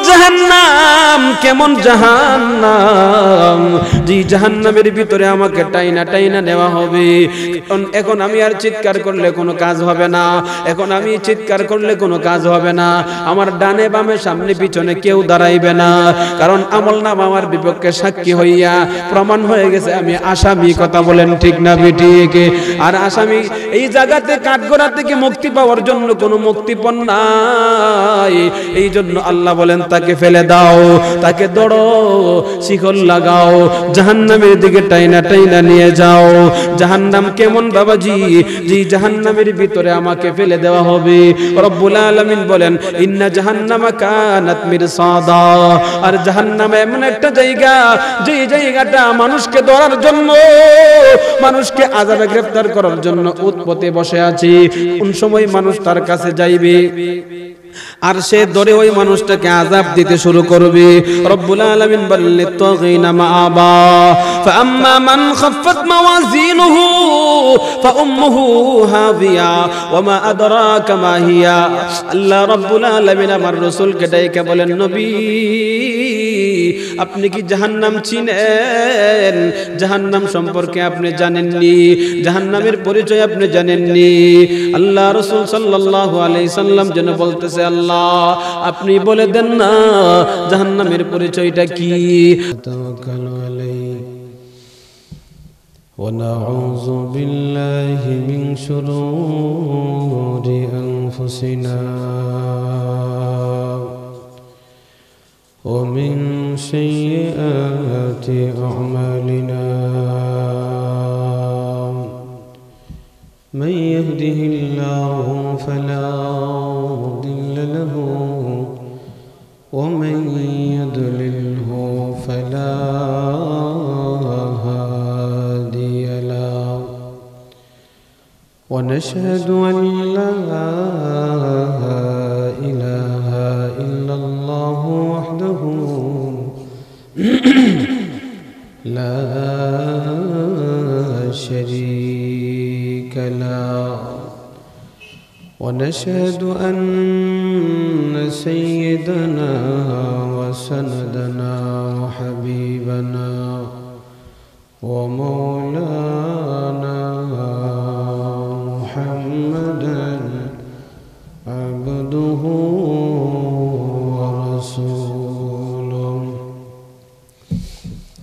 জাহান্নাম, কেমন জাহান্নাম, যে জাহান্নামের ভিতরে আমাকে টাইনা টাইনা নেওয়া হবে। এখন আমি আর চিৎকার করলে কোনো কাজ হবে না, এখন আমি চিৎকার করলে কোনো কাজ হবে না। আমার ডানে বামে সামনে পিছনে কেউ দাঁড়াইবে না, কারণ আমলনামা আমার বিপক্ষে সাক্ষী হইয়া প্রমাণ হয়ে গেছে আমি আসামি। কথা বলেন ঠিক না বেঠিক? আর আসামি এই জায়গাতে কাঠগড়া থেকে মুক্তি পাওয়ার জন্য কোনো মুক্তিপণ নাই। এই জন্য আল্লাহ বলেন তাকে ফেলে দাও, তাকে দড়ো, শিকল লাগাও, জাহান্নামের দিকে টাইনা টাইনা নিয়ে যাও। জাহান্নাম কেমন বাবাজি, যে জাহান্নামের ভিতরে আমাকে ফেলে দেওয়া হবে। রব্বুল আলামিন বলেন ইন্না জাহান্নামা কানাত মিরসাদা। আর জাহান্নাম এমন একটা জায়গা, যে জায়গাটা মানুষকে ধরার জন্য, মানুষকে আযাবে গ্রেফতার করার জন্য উৎপতে বসে আছে। কোন সময় মানুষ তার কাছে যাইবে আর সে ধরে ওই মানুষটাকে আযাব দিতে শুরু করবে। রব্বুল আলামিন বললেন তাগিনা মাআবা ফাআম্মা মান খাফফাত মাওয়াজিনুহু ফাউম্মুহু হাবিয়া ওয়ামা আদরাকা মা হিয়া। আল্লাহ রব্বুল আলামিন আমার রাসূলকে ডাইকা বলেন নবী আপনি কি জাহান্নাম চিনেন? জাহান্নাম সম্পর্কে আপনি জানেননি, জাহান্নামের পরিচয় আপনি জানেননি। আল্লাহ রাসূল সাল্লাল্লাহু আলাইহি সাল্লাম যেন বলতেছে আল্লাহ আপনি বলে দেন না জাহান্নামের পরিচয়টা কি। তাওয়াক্কালু আলাইহি ওয়া নাউযু বিল্লাহি মিন শুরুরি আনফুসিনা ومن سيئات أعمالنا من يهده الله فلا مضل له ومن يضلله فلا هادي له ونشهد أن لا إله إلا الله وحده لا شريك له ونشهد أن سيدنا وسندنا وحبيبنا ومولانا محمدا عبده ورسوله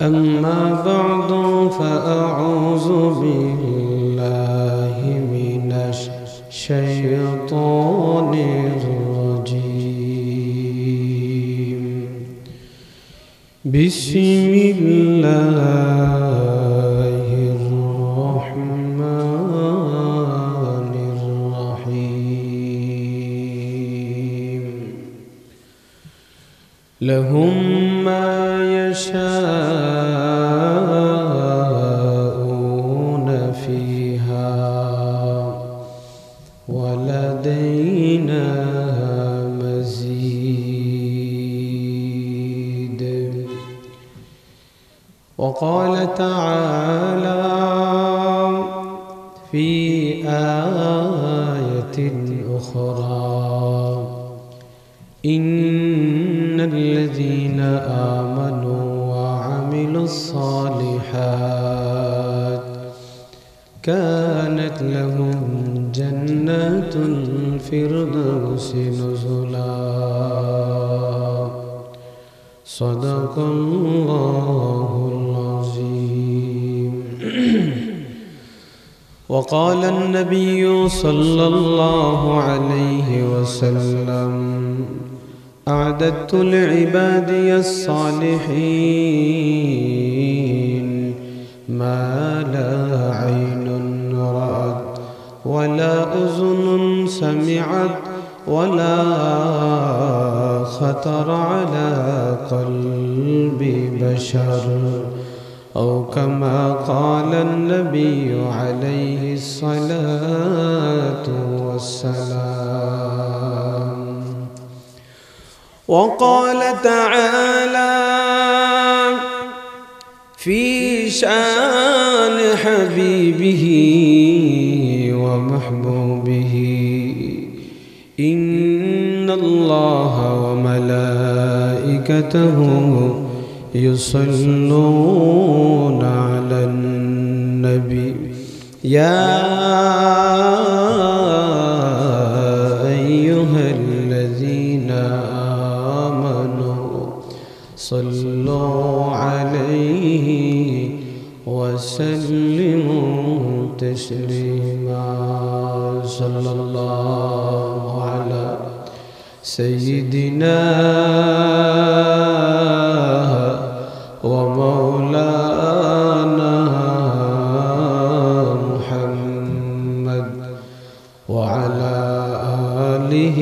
أما بعد فأعوذ بالله من الشيطان الرجيم بسم الله الرحمن الرحيم لهم ما يشاءون فيها ولدينا مزيد. وقال تعالى في آية أخرى إن الذين آمنوا وعملوا الصالحات كانت لهم جنات الفردوس نزلا. صدق الله العظيم. وقال النبي صلى الله عليه وسلم أعددت لعبادي الصالحين ما لا عين رأت ولا أذن سمعت ولا خطر على قلب بشر أو كما قال النبي عليه الصلاة والسلام. وقال تعالى في شان حبيبه ومحبوبه إن الله وملائكته وملائكته يصلون على النبي يا أيها الذين آمنوا صلوا عليه وسلموا تسليما صلى الله على سيدنا ومولانا محمد وعلى آله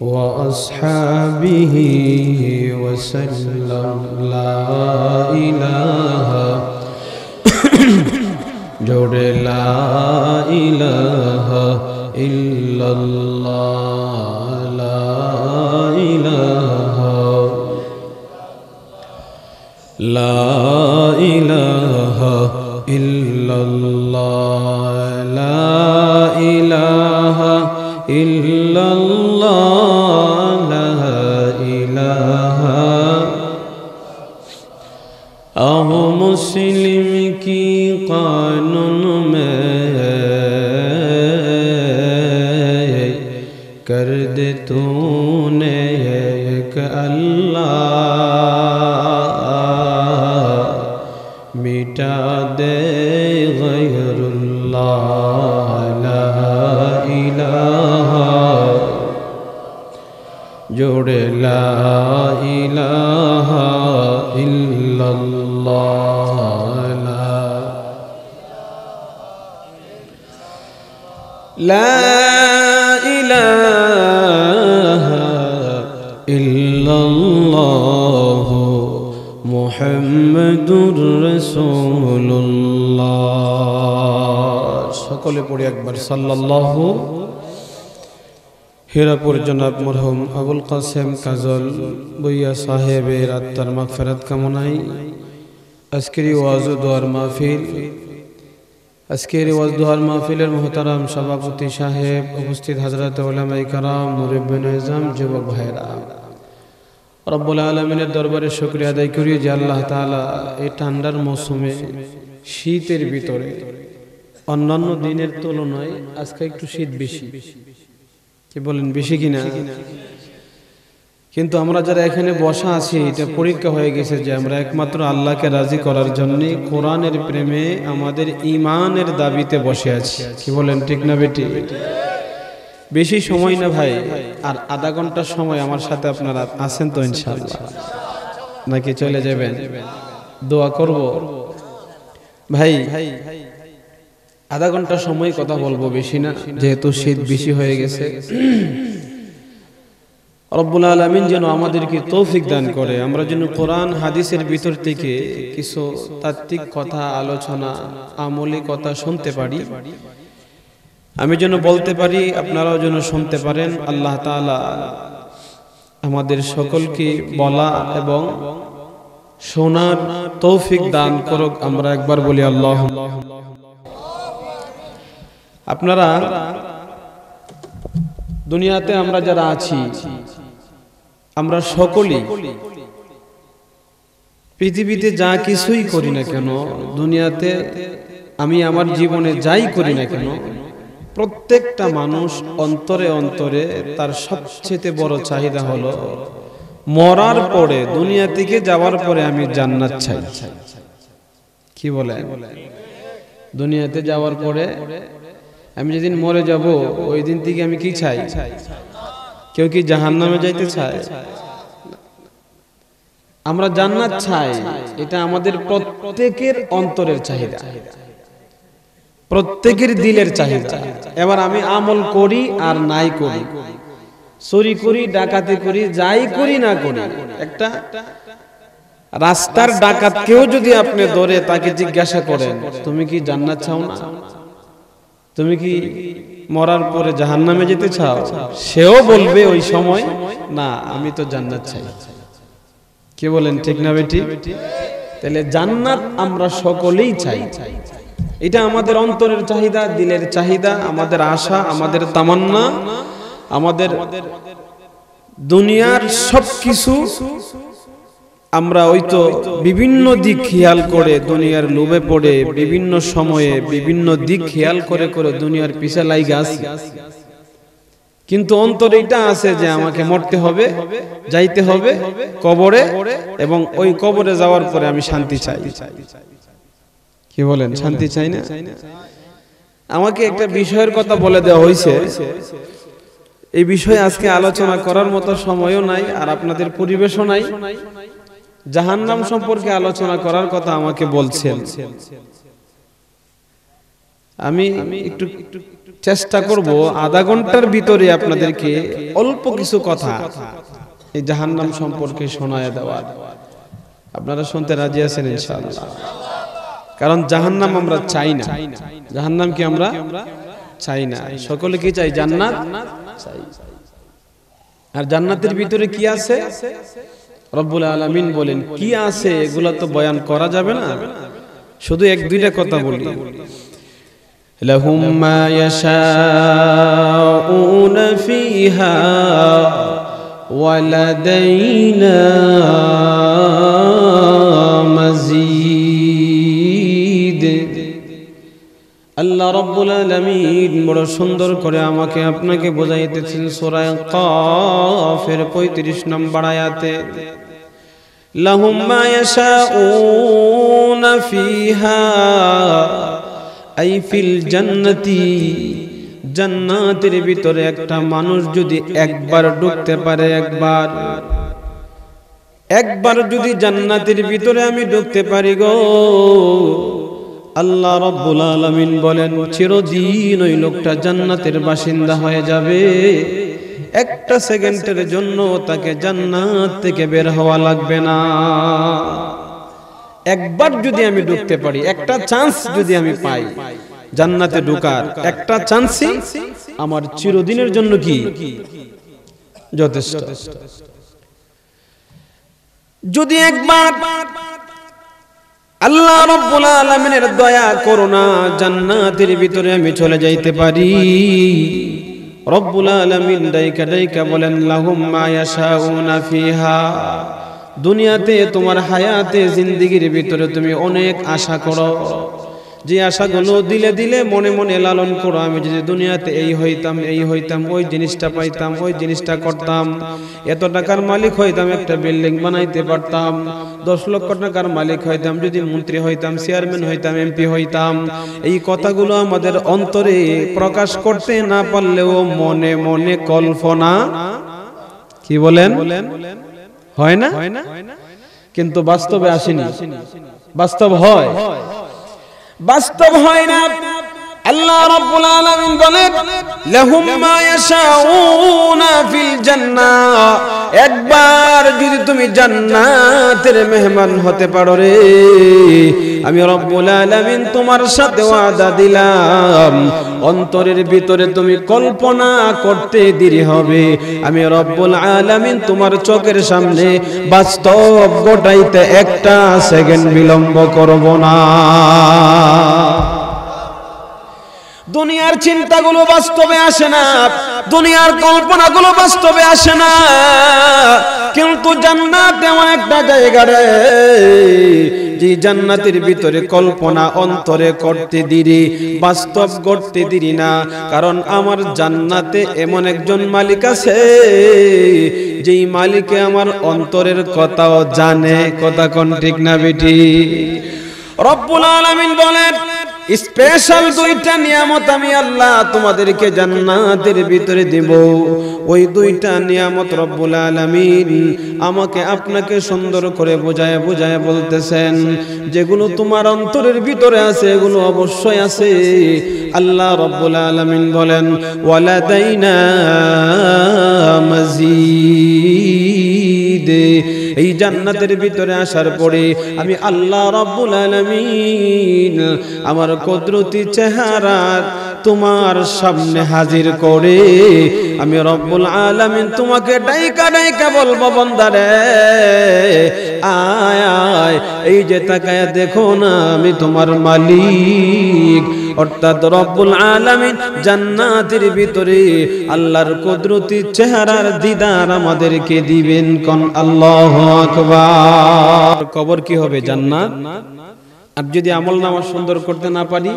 وأصحابه وسلم لا إله جود لا إله إلا الله لا إله لا إله إلا الله لا إله إلا الله لا إله أهو مسلم की कानून में कर दे तूने एक अल्लाह मिटा दे गैरुल्लाह ला इलाहा जोड़े ला इलाहा इल्लल्लाह لا إله إلا الله محمد رسول الله সকলে পড়ি একবার সাল্লাল্লাহু হীরাপুর জনাব মরহুম আবুল কাসেম কাজল বইয়া সাহেবের আত্মার মাগফিরাত কামনায় আজকের ওয়াজ ও দোয়ার মাহফিল আজকের ওয়াজ দোয়ার মাহফিলের মুহতারাম সভাপতি সাহেব উপস্থিত হযরত উলামায়ে কেরাম মুরব্বিয়ান নিজাম যুবক ভাইরা রব্বুল আলামিনের দরবারে শুকরিয়া আদায় করি যে আল্লাহ তাআলা এই ঠান্ডার মৌসুমে শীতের ভিতরে অন্যান্য দিনের তুলনায় আজকে একটু শীত বেশি কি বলেন বেশি কিনা কিন্তু আমরা যারা এখানে বসা আছি এটা পরীক্ষা হয়ে গেছে যে আমরা একমাত্র আল্লাহকে রাজি করার জন্য কোরআনের প্রেমে আমাদের ঈমানের দাবিতে বসে আছি কি বলেন ঠিক না বেটি বেশি সময় না ভাই আর আধা ঘন্টা সময় আমার সাথে আপনারা আছেন তো ইনশাআল্লাহ নাকি চলে যাবেন দোয়া করব ভাই আধা ঘন্টা সময় কথা বলবো বেশি না যেহেতু শীত বেশি হয়ে গেছে রব্বুল আলামিন যেন আমাদেরকে তৌফিক দান করে আমরা যেন কোরআন হাদিসের ভিতর থেকে কিছু তাত্ত্বিক কথা আলোচনা আমলি কথা শুনতে পারি আমি যেন বলতে পারি আপনারাও যেন শুনতে পারেন আল্লাহ তাআলা আমাদের সকলকে বলা এবং শোনার তৌফিক দান করুক আমরা একবার বলি আল্লাহ আপনারা দুনিয়াতে আমরা যারা আছি আমরা সকলেই পৃথিবীতে যা কিছুই করি না কেন দুনিয়াতে আমি আমার জীবনে যাই করি না কেন প্রত্যেকটা মানুষ অন্তরে অন্তরে তার সবচেয়ে বড় চাহিদা হলো মরার পরে দুনিয়া থেকে যাওয়ার পরে আমি জান্নাত চাই কি বলে দুনিয়াতে যাওয়ার পরে আমি যেদিন মরে যাব ওই দিন থেকে আমি কি চাই কেউ কি জাহান্নামে যাইতে চায় আমরা জান্নাত চাই এটা আমাদের প্রত্যেকের অন্তরের চাহিদা প্রত্যেকের দিলের চাহিদা এবার আমি আমল করি আর নাই করি চুরি করি ডাকাতি করি যাই করি না করি একটা রাস্তার ডাকাতকেও যদি আপনি ধরে তাকে জিজ্ঞাসা করেন তুমি কি জান্নাত চাও না তুমি কি মরার পরে জাহান্নামে যেতে চাও সেও বলবে ওই সময় না আমি তো জান্নাত চাই কি বলেন ঠিক না বেটি তাহলে জান্নাত আমরা সকলেই চাই এটা আমাদের অন্তরের চাহিদা দিলের চাহিদা আমাদের আশা আমাদের তামান্না আমাদের দুনিয়ার সবকিছু আমরা ওই তো বিভিন্ন দিক খেয়াল করে দুনিয়ার লোভে পড়ে বিভিন্ন সময়ে বিভিন্ন দিক খেয়াল করে করে দুনিয়ার পিছে লাগা আছি, কিন্তু অন্তরে এটা আছে যে আমাকে মরতে হবে, যাইতে হবে কবরে, এবং ওই কবরে যাওয়ার পরে আমি শান্তি চাই। কি বলেন, শান্তি চাই না? আমাকে একটা বিষয়ের কথা বলে দেওয়া হয়েছে, এই বিষয়ে আজকে আলোচনা করার মতো সময়ও নাই আর আপনাদের পরিবেশও নাই। জাহান্নাম সম্পর্কে আলোচনা করার কথা আমাকে বলছেন, আমি একটু চেষ্টা করব আধা ঘন্টার ভিতরে আপনাদেরকে অল্প কিছু কথা এই জাহান্নাম সম্পর্কে শোনায় দেওয়ার। আপনারা শুনতে রাজি আছেন ইনশাআল্লাহ? কারণ জাহান্নাম আমরা চাই না। জাহান্নাম কি আমরা চাই না? সকলে কি চাই? জান্নাত চাই। আর জান্নাতের ভিতরে কি আছে রব্বুল আলামিন বলেন কি আছে, এগুলা তো বয়ান করা যাবে না, শুধু এক দুইটা কথা বলি। লাহুম মা ইয়াশাউনা ফিহা ওয়া লাদাইনা মাজিদ। আল্লাহ রাব্বুল আলামিন বড় সুন্দর করে আমাকে আপনাকে বোঝাইতেছেন সূরা কাফের 35 নম্বর আয়াতে, লাহুম মা ইয়াশাউনা ফিহা আই ফিল জান্নাতি। জান্নাতের ভিতরে একটা মানুষ যদি একবার ঢুকতে পারে, একবার যদি জান্নাতের ভিতরে আমি ঢুকতে পারি গো, আল্লাহ রাব্বুল আলামিন বলেন চিরদিন ওই লোকটা জান্নাতের বাসিন্দা হয়ে যাবে। একটা সেকেন্ডের জন্য তাকে জান্নাত থেকে বের হওয়া লাগবে না। একবার যদি আমি ঢুকতে পারি, একটা চান্স যদি আমি পাই জান্নাতে ঢোকার, একটা চান্সই আমার চিরদিনের জন্য কি যথেষ্ট। যদি একবার আল্লাহ রাব্বুল আলামিনের দয়া করুণা জান্নাতের ভিতরে আমি চলে যাইতে পারি, রব্বুল আলামিন ডাইকা ডাইকা বলেন লাহুম মা ইয়াশাউনা ফিহা। দুনিয়াতে তোমার হায়াতে জিন্দেগির ভিতরে তুমি অনেক আশা করো, যে আশাগুলো দিলে দিলে মনে মনে লালন করো, আমি যদি দুনিয়াতে এই হইতাম, এই হইতাম, ওই জিনিসটা পাইতাম, ওই জিনিসটা করতাম, এত টাকার মালিক হইতাম, একটা বিল্ডিং বানাইতে পারতাম, 10 লক্ষ টাকার মালিক হইতাম, যদি মন্ত্রী হইতাম, চেয়ারম্যান হইতাম, এমপি হইতাম। এই কথাগুলো আমাদের অন্তরে প্রকাশ করতে না পারলেও মনে মনে কল্পনা কি বলেন হয় না? কিন্তু বাস্তবে আসেনি, বাস্তব হয়, বাস্তব হয় না। আল্লাহ রাব্বুল আলামিন বলেন লাহুম মা ইয়াশাউনা ফিল জান্নাহ। একবার যদি তুমি জান্নাতের মেহমান হতে পারো রে, আমি রব্বুল আলামিন তোমার সাথে ওয়াদা দিলাম, অন্তরের ভিতরে তুমি কল্পনা করতে দেরি হবে, আমি রব্বুল আলামিন তোমার চোখের সামনে বাস্তব ঘটাইতে একটা সেকেন্ড বিলম্ব করব না। দুনিয়ার চিন্তাগুলো বাস্তবে আসে না, দুনিয়ার কল্পনাগুলো বাস্তবে আসে না, কিন্তু জান্নাত এমন একটা জায়গা রে, যে জান্নাতের ভিতরে কল্পনা অন্তরে করতে দিরি, বাস্তব করতে দিরি না। কারণ আমার জান্নাতে এমন একজন মালিক আছে, যেই মালিকে আমার অন্তরের কথাও জানে। কথা কোন ঠিক না বেটি? রব্বুল আলামিন বলেন স্পেশাল দুইটা নিয়ামত আমি আল্লাহ তোমাদেরকে জান্নাতের ভিতরে দেব। ওই দুইটা নিয়ামত রব্বুল আলামিন আমাকে আপনাকে সুন্দর করে বুঝায় বুঝায় বলতেছেন, যেগুলো তোমার অন্তরের ভিতরে আছে এগুলো অবশ্যই আছে। আল্লাহ রব্বুল আলামিন বলেন ওয়ালাদাইনা মাজিদ। এই জান্নাতের ভিতরে আসার পরে আমি আল্লাহ রাব্বুল আলামিন আমার কুদরতি চেহারা তোমার সামনে হাজির করে আমি রব্বুল আলামিন তোমাকে ডাইকা ডাইকা বলবো, বান্দারে আয় আয়, এই যে তাকায়া দেখো না আমি তোমার মালিক। অর্থাৎ রব্বুল আলামিন জান্নাতের ভিতরে আল্লাহর কুদরতি চেহারার দিদার আমাদেরকে দিবেন। কোন আল্লাহু আকবার। কবর কি হবে? জান্নাত। আর যদি আমলনামা সুন্দর করতে না পারি,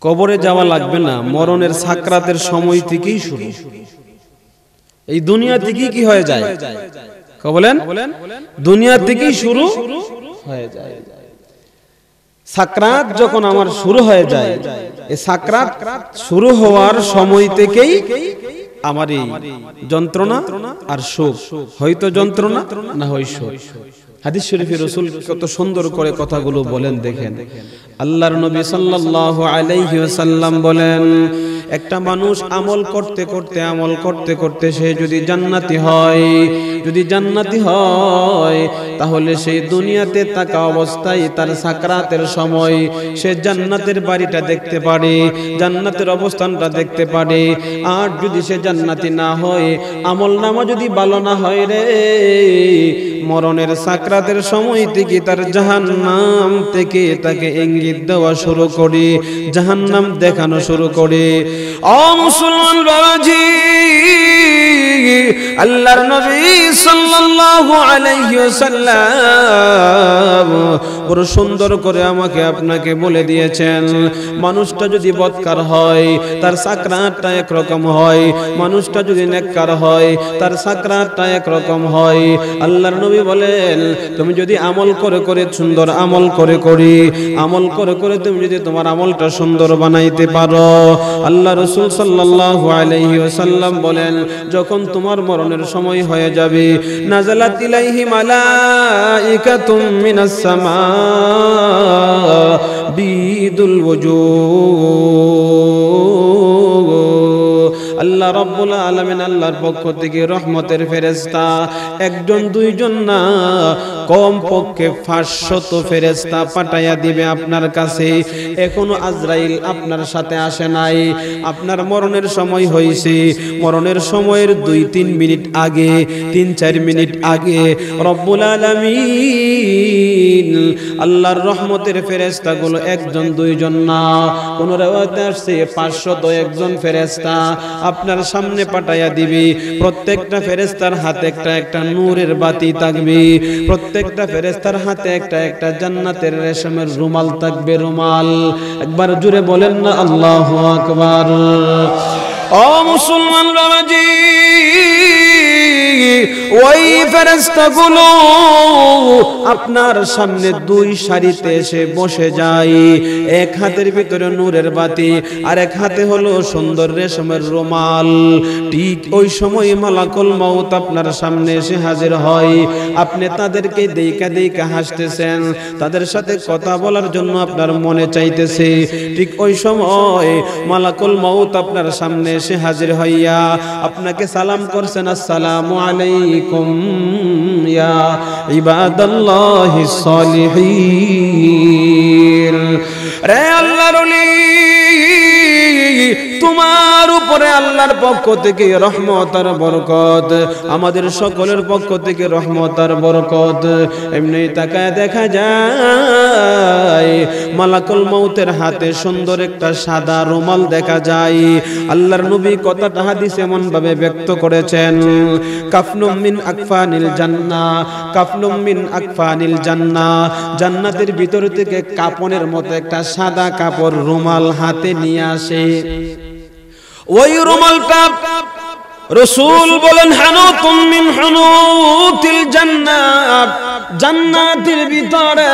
কবরে যাওয়া লাগবে না, মরণের সাকরাতের সময় থেকেই শুরু। এই দুনিয়া থেকেই কি হয়ে যায়? বলেন, দুনিয়া থেকেই শুরু হয়ে যায়। সাকরাত যখন আমার শুরু হয়ে যায়, এই সাকরাত শুরু হওয়ার সময় থেকেই আমার এই যন্ত্রণা আর শোক, হয়তো যন্ত্রণা না হয় শোক। হাদিস শরীফে রাসূল কত সুন্দর করে কথাগুলো বলেন দেখেন। আল্লাহর নবী সাল্লাল্লাহু আলাইহি ওয়াসাল্লাম বলেন, একটা মানুষ আমল করতে করতে সে যদি জান্নাতি হয়, তাহলে সেই দুনিয়াতে থাকা অবস্থায় তার সাকরাতের সময় সে জান্নাতের বাড়িটা দেখতে পারে, জান্নাতের অবস্থানটা দেখতে পারে। আর যদি সে জান্নাতি না হয়, আমলনামা যদি ভালো না হয় রে, মরণের সাকরাতের সময় থেকে তার জাহান্নাম থেকে তাকে ইঙ্গিত দেওয়া শুরু করে, জাহান্নাম দেখানো শুরু করে। ও মুসলমান বাবাজি, আল্লাহর নবী সাল্লাল্লাহু আলাইহি ওয়াসাল্লাম বড় সুন্দর করে আমাকে আপনাকে বলে দিয়েছেন, মানুষটা যদি বদকার হয় তার সাকরাতটা একরকম হয়, মানুষটা যদি নেককার হয় তার সাকরাতটা একরকম হয়। আল্লাহর নবী বলেন, তুমি যদি আমল করে সুন্দর আমল করে তুমি যদি তোমার আমলটা সুন্দর বানাইতে পারো, আল্লাহ রাসূল সাল্লাল্লাহু আলাইহি ওয়াসাল্লাম বলেন, যখন তোমার মরণের সময় হয়ে যাবে, নাযালাত ইলাইহি মালাইকাতুম মিনাস সামা বিদুল ওয়ুজুহ। আল্লাহ রাব্বুল আলামিন আল্লাহর পক্ষ থেকে রহমতের ফেরেশতা, একজন দুইজন না, কম পক্ষে 500 ফেরেশতা পাঠাইয়া দিবে আপনার কাছে। এখনো আজরাইল আপনার সাথে আসে নাই, আপনার মরণের সময় হয়েছে, মরণের সময়ের 2-3 মিনিট আগে, 3-4 মিনিট আগে রব্বুল আলামিন আল্লাহর রহমতের ফেরেশতাগুলো একজন দুইজন না, কোন riwayate আসছে 501 ফেরেশতা আপনার সামনে পাঠাইয়া দিবি। প্রত্যেকটা ফেরেশতার হাতে একটা নূরের বাতি থাকবে, প্রত্যেকটা ফেরেশতার হাতে একটা জান্নাতের রেশমের রুমাল থাকবে। রুমাল, একবার জোরে বলেন না আল্লাহু আকবার। ও মুসলমান বাবাজি, ওই ফেরেশতাগুলো আপনার সামনে 2 সারিতে এসে বসে যায়। এক হাতের ভিতরে নূরের বাতি, আর এক হাতে হলো সুন্দর রেশমের রুমাল। ঠিক ওই সময় মালাকুল মউত আপনার সামনে এসে হাজির হয়। আপনি তাদেরকে দেইকা হাসতেছেন, তাদের সাথে কথা বলার জন্য আপনার মনে চাইতেছে। ঠিক ওই সময় মালাকুল মউত আপনার সামনে এসে হাজির হইয়া আপনাকে সালাম করছেন, আসসালামু আলাইকুম ইয়া ইবাদাল্লাহিস সালিহিন। রে আল্লাহর ওলি, তোমার উপরে আল্লাহর পক্ষ থেকে রহমত আর বরকত, আমাদের সকলের পক্ষ থেকে রহমত আর বরকত। এমনি তাকায় দেখা যায় মালাকুল মউতের হাতে সুন্দর একটা সাদা রুমাল দেখা যায়। আল্লাহর নবী কথাটা হাদিসে এমন ভাবে ব্যক্ত করেছেন, কাফনুম মিন আকফানিল জান্নাহ, কাফনুম মিন আকফানিল জান্নাহ, জান্নাতের ভিতর থেকে কাপনের মতো একটা সাদা কাপড় রুমাল হাতে নিয়ে আসে। ওই রুমালটা রাসূল বলেন, হানুতুম মিন হানুতিল জান্নাত, জান্নাতের ভিতরে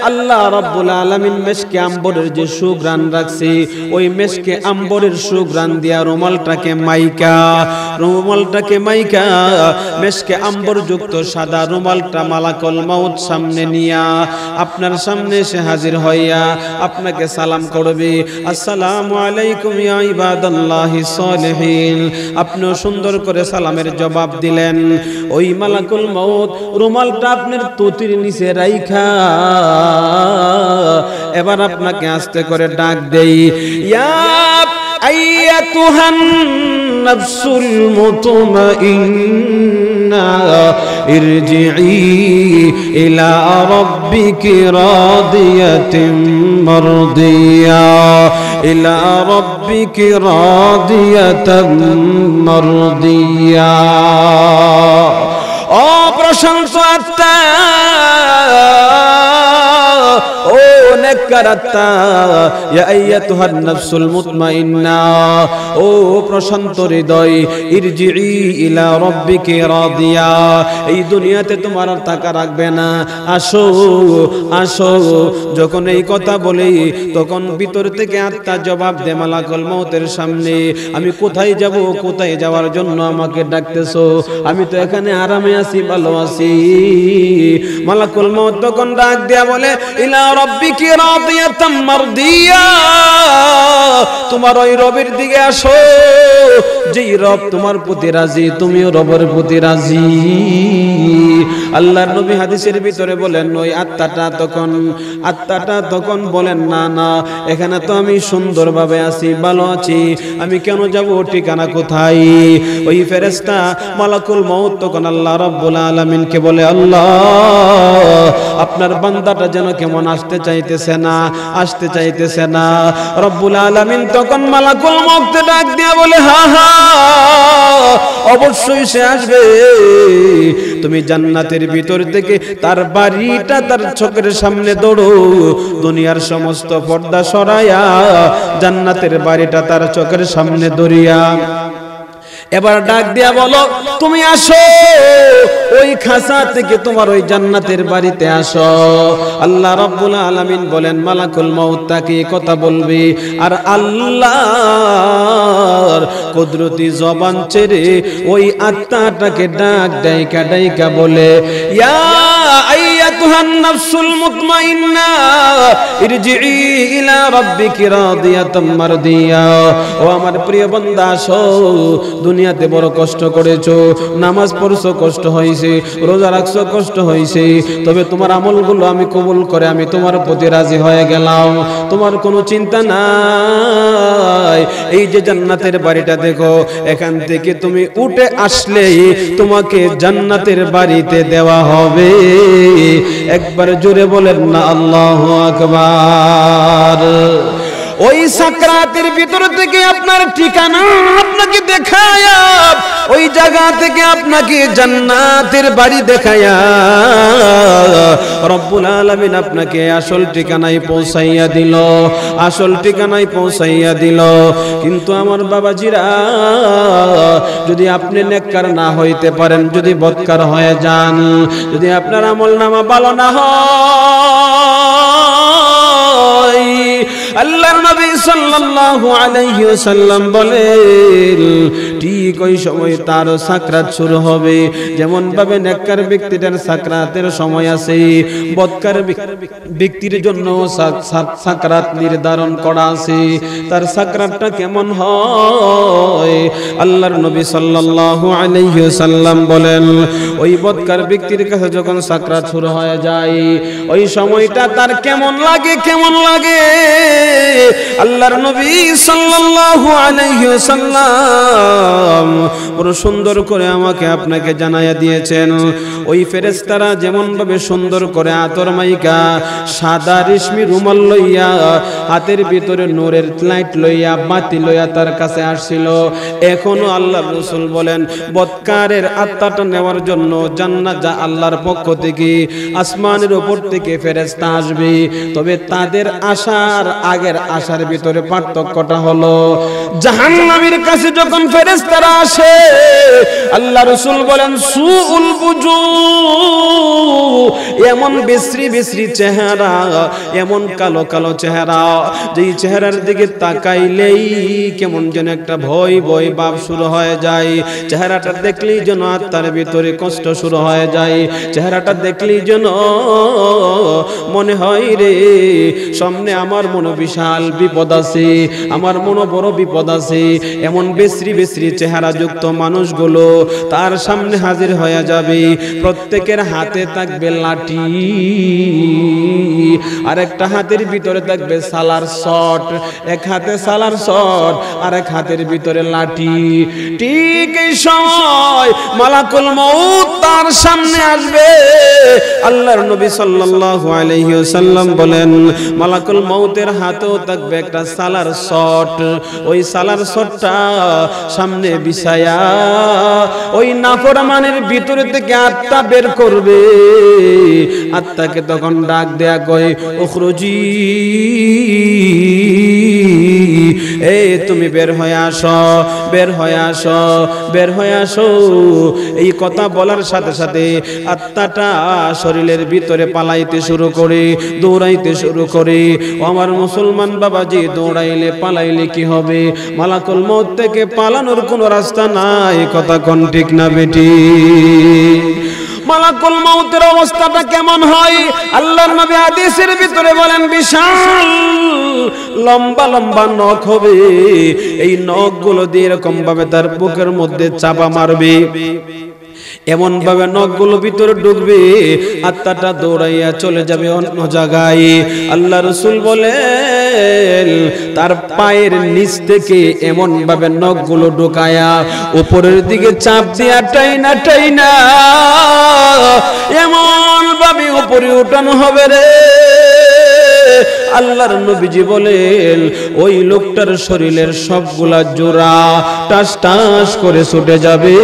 আল্লাহ রাব্বুল আলামিন মেশকে আম্বরের যে সুঘ্রাণ রাখছে, ওই মেশকে আম্বরের সুঘ্রাণ দিয়া রুমালটাকে মাইকা মেশকে আম্বর যুক্ত সাদা রুমালটা মালাকুল মউত সামনে নিয়া আপনার সামনে এসে হাজির হইয়া আপনাকে সালাম করবে, আসসালামু আলাইকুম ইয়া ইবাদাল্লাহিস সালিহিন। আপনিও সুন্দর করে সালামের জবাব দিলেন। ওই মালাকুল মউত রুমালটা আপনার তুতির নিচে রাইখা এবার আপনাকে আস্তে করে ডাক দেই, ইয়া আইয়াতুহান নাফসুল মুতমাইন্না ইরজিই ইলা রাব্বিকি রাদিয়াতাম মারদিয়া ইলা রাব্বিকি রাদিয়াতাম মারদিয়া। ও প্রশংস আত্মা, ও নেককার আত্মা, ইয়া আইয়াতুহান নাফসুল মুতমাইন্না, ও প্রশান্ত হৃদয়, ইরজিই ইলা রাব্বিকি রাদিয়া, এই দুনিয়াতে তোমার আর টাকা রাখবে না, আসো আসো। যখন এই কথা বলি তখন ভিতর থেকে আত্মা জবাব দে মালাকুল মউতের সামনে, আমি কোথায় যাব, কোথায় যাওয়ার জন্য আমাকে ডাকতেছো? আমি তো এখানে আরামে আছি, ভালো আছি। মালাকুল মউত তখন ডাক দিয়া বলে, ইলা রাব্বিকি রাদিয়াতাম মারদিয়া, তোমার ওই রবের দিকে আসো যেই রব তোমার প্রতি রাজি, তুমিও রবের প্রতি রাজি। আল্লাহর নবী হাদিসের ভিতরে বলেন, ওই আত্মাটা তখন বলেন, না না, এখানে তো আমি সুন্দরভাবে আছি, ভালো আছি, আমি কেন যাব, ঠিকানা কোথায়? ওই ফেরেশতা মালাকুল মউত তখন আল্লাহ রাব্বুল আলামিনকে বলে, আল্লাহ আপনার বান্দাটা যেন কেমন আসতে চাইতেছে না। রব্বুল আলামিন তখন মালাকুল মউতকে ডাক দিয়ে বলে, হ্যাঁ হ্যাঁ, অবশ্যই সে আসবে। তুমি জান্নাতের ভিতর থেকে তার বাড়িটা তার চোখের সামনে দৌড়ো, দুনিয়ার সমস্ত পর্দা সরাইয়া জান্নাতের বাড়িটা তার চোখের সামনে দৌড়িয়া এবার ডাক দিয়া বলো, তুমি আসো, ওই খাসা থেকে তোমার ওই জান্নাতের বাড়িতে আসো। আল্লাহ রাব্বুল আলামিন বলেন, মালাকুল মউত তাকে কথা বলবে, আর আল্লাহর কুদরতি জবান ছেড়ে ওই আত্মাটাকে ডাক ডাইকা বলে, ইয়া আইয়াতুহান নাফসুল মুতমাইন্না ইরজিই ইলা রাব্বিকি রাদিয়াতাম মারদিয়া। ও আমার প্রিয় বান্দা, আসো, দুনিয়াতে বড় কষ্ট করেছো, নামাজ পড়ছো, কষ্ট হয়েছে, রোজা রাখছো, কষ্ট হয়েছে, তবে তোমার আমলগুলো আমি কবুল করে আমি তোমার প্রতি রাজি হয়ে গেলাম, তোমার কোনো চিন্তা নাই। এই যে জান্নাতের বাড়িটা দেখো, এখান থেকে তুমি উঠে আসলেই তোমাকে জান্নাতের বাড়িতে দেওয়া হবে। একবার জোরে বলেন না আল্লাহু আকবার। ওই সাকরাতের ভিতর থেকে আপনার ঠিকানা আপনাকে দেখায়া, ওই জায়গা থেকে আপনাকে জান্নাতের বাড়ি দেখায়া রব্বুল আলামিন আপনাকে আসল ঠিকানায় পৌঁছাইয়া দিল। কিন্তু আমার বাবাজিরা, যদি আপনি নেককার না হইতে পারেন, যদি বদকার হয়ে যান, যদি আপনার আমলনামা ভালো না হয়, আল্লাহর নবী সাল্লাল্লাহু আলাইহি ওয়াসাল্লাম বলেন, ঠিক ওই সময় তার সাকরাত শুরু হবে। যেমন ভাবে নেককার ব্যক্তিদের সাকরাতের সময় আছে, বদকার ব্যক্তির জন্য সাকরাত নির্ধারণ করা আছে। তার সাকরাতটা কেমন হয়? আল্লাহর নবী সাল্লাল্লাহু আলাইহি ওয়াসাল্লাম বলেন, ওই বদকার ব্যক্তির কাছে যখন সাকরাত শুরু হয়ে যায়, ওই সময়টা তার কেমন লাগে আল্লাহর নবী সাল্লাল্লাহু আলাইহি ওয়াসাল্লাম বড় সুন্দর করে আমাকে আপনাকে জানায়া দিয়েছেন। ওই ফেরেশতারা যেমন ভাবে সুন্দর করে আতর মাইকা সাদা রেশমি রুমাল লইয়া, হাতের ভিতরে নূরের লাইট লইয়া, বাতি লইয়া তার কাছে আসছিল, এখনো আল্লাহর রাসূল বলেন, বদকারের আত্মাটা নেওয়ার জন্য জান্নাত আল্লাহর পক্ষ থেকে আসমানের উপর থেকে ফেরেশতা আসবে। তবে তাদের আসার আগের আসার ভিতরে পার্থক্যটা হলো, জাহান্নামীর কাছে যখন ফেরেশতারা আসে, আল্লাহ রাসূল বলেন, সুউল বুজু, এমন বিশ্রী চেহারা, এমন কালো চেহারা, যেই চেহারার দিকে তাকাইলেই কেমন যেন একটা ভয় ভাব শুরু হয়ে যায়। চেহারাটা দেখলেই যেন আত্মার ভিতরে কষ্ট শুরু হয়ে যায়। চেহারাটা দেখলেই যেন মনে হয়, রে সামনে আমার মনে বিশাল বিপদ আছে, আমার মনে বড় বিপদ আছে। এমন বিশ্রী চেহারা যুক্ত মানুষগুলো তার সামনে হাজির হয়ে যাবে। প্রত্যেকের হাতে থাকবে লাঠি, আর একটা হাতের ভিতরে থাকবে সালার শট। এক হাতে সালার শট আর এক হাতের ভিতরে লাঠি। ঠিক এই সময় মালাকুল মউত তার সামনে আসবে। আল্লাহর নবী সাল্লাল্লাহু আলাইহি ওয়াসাল্লাম বলেন, মালাকুল মউতের হাতেও থাকবে একটা সালার শট। ওই সালার শটটা সামনে বিছায়া ওই নাফরমানের ভিতরে থেকে আত্মা বের করবে। আত্মাকে তখন ডাক দেয়া কয়, উখরুজি, এই তুমি বের হয়ে আসো, বের হয়ে আসো, বের হয়ে আসো। এই কথা বলার সাথে সাথে আত্মাটা শরীরের ভিতরে পালাইতে শুরু করে, দৌড়াইতে শুরু করে। ও আমার মুসলমান বাবাজি, দৌড়াইলে পালাইলে কি হবে? মালাকুল মউত থেকে পালানোর কোনো রাস্তা নাই। কথা কোন ঠিক না বেটি? মালাকুল মউতের অবস্থাটা কেমন হয়? আল্লাহর নবী হাদিসের ভিতরে বলেন, বিশাল লম্বা লম্বা নখ হবে। এই নখগুলো দিয়ে এরকম ভাবে তার বুকের মধ্যে চাপা মারবে, এমন ভাবে নখগুলো ভিতরে ঢুকবে, আত্মাটা দৌড়াইয়া চলে যাবে অন্য জায়গায়। আল্লাহ রাসূল বলেন, তার পায়ের নিচ থেকে এমন ভাবে নখগুলো ঢুকায়া উপরের দিকে চাপ দিয়া টাইনা টাইনা এমন ভাবে উপরে উঠানো হবে রে। আল্লাহর নবীজি বলেন, ওই লোকটার শরীরের সবগুলা জোড়া টাস টাস করে ছুটে যাবে।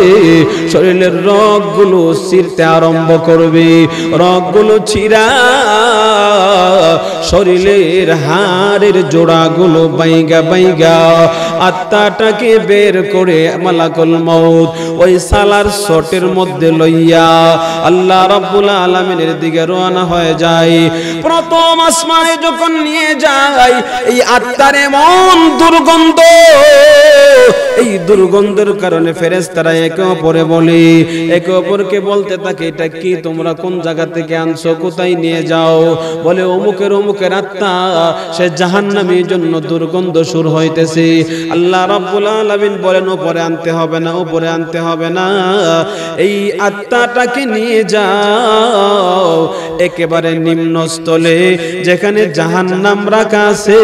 শরীরের রগগুলো ছিঁড়তে আরম্ভ করবে। রগগুলো ছিঁড়া শরীরের হাড়ের জোড়াগুলো বাইগা বাইগা আত্মাটাকে বের করে মালাকুল মউত ওই সালার শটের মধ্যে লইয়া আল্লাহ রাব্বুল আলামিনের দিকে রওনা হয়ে যায়। প্রথম আসমানে যখন নিয়ে যায়, এই আত্মার এমন দুর্গন্ধ, এই দুর্গন্ধের কারণে ফেরেশতারা একে অপরে বলে, একে অপরকে বলতে থাকে, এটা কি তোমরা কোন জায়গা থেকে আনছো, কোথায় নিয়ে যাও? বলে, অমুকের অমুকের আত্মা, সে জাহান্নামীর জন্য দুর্গন্ধ শুরু হইতেছে। আল্লাহ রাব্বুল আলামিন বলেন, উপরে আনতে হবে না, উপরে আনতে হবে না, এই আত্মাটাকে নিয়ে যাও একেবারে নিম্নস্থলে যেখানে জাহান্নাম রাখা আছে।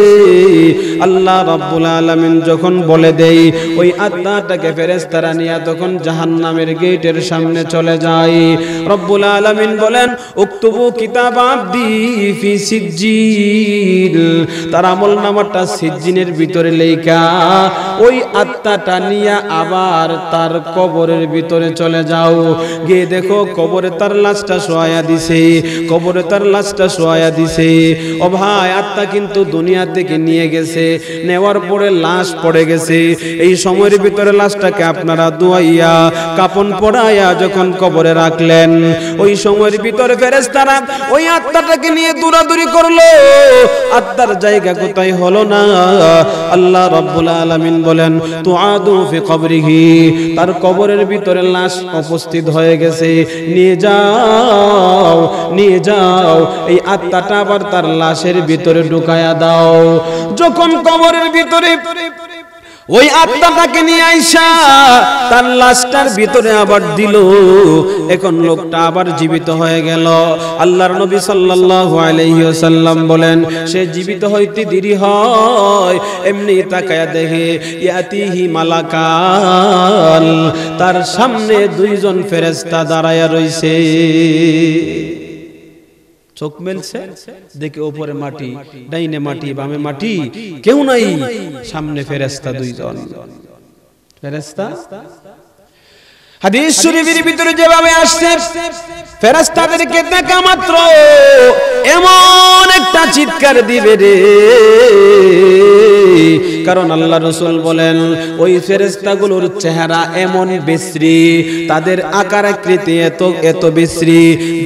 আল্লাহ রাব্বুল আলামিন যখন বলে দেই, ওই আত্মাটাকে ফেরেশতারা নিয়ে তখন জাহান্নামের গেটের সামনে চলে যায়। রব্বুল আলামিন বলেন, উকতুবু কিতাব আবদি ফি সিজ্জিন, তার আমলনামাটা সিজ্জিনের ভিতরে লেখা ওই আত্মাটা নিয়ে আবার তার কবরের ভিতরে চলে যাও। গিয়ে দেখো কবরে তার লাশটা শোয়া দিছে, কবরে তার লাশটা শোয়া দিছে। ও ভাই, আত্মা কিন্তু দুনিয়া থেকে নিয়ে গেছে, নেওয়ার পরে লাশ পড়ে গেছে। এই সময়ের ভিতরে লাশটাকে আপনারা ধুইয়া কাফন পরাইয়া যখন কবরে রাখলেন, ওই সময়ের ভিতরে ফেরেশতারা ওই আত্মাটাকে নিয়ে দৌড়াদৌড়ি করলো, আত্মার জায়গা কোথায় হলো না। আল্লাহ রাব্বুল আলামিন বলেন, তুআদু ফি কবরিহি, তার কবরের ভিতরে লাশ উপস্থিত হয়ে গেছে, নিয়ে যাও, নিয়ে যাও, এই আত্মাটা আবার তার লাশের ভিতরে ঢুকায়া দাও। যখন কবরের ভিতরে ওই আত্মাটাকে নিয়ে আইসা তার লাশটার ভিতরে আবার দিল, এখন লোকটা আবার জীবিত হয়ে গেল। আল্লাহর নবী সাল্লাল্লাহু আলাইহি ওয়াসাল্লাম বলেন, সে জীবিত হইতে দেরি হয়, এমনি তাকায়া দেখে ইয়াতিহি মালাকান, তার সামনে দুইজন ফেরেশতা দাঁড়ায়া রইছে। চোখ মেলছে, দেখে উপরে মাটি, ডাইনে মাটি, বামে মাটি, কেউ নাই, সামনে ফেরেশতা দুইজন। ফেরেশতা হাদিস শরীফের ভিতরে যেভাবে আসছে, ফেরেশতাদেরকে দেখা মাত্র এমন একটা চিৎকার দিবে রে, কারণ আল্লাহ রাসূল বলেন, ওই ফেরেশতাগুলোর চেহারা এমন বিশ্রী, তাদের আকার আকৃতি এত বিশ্রী,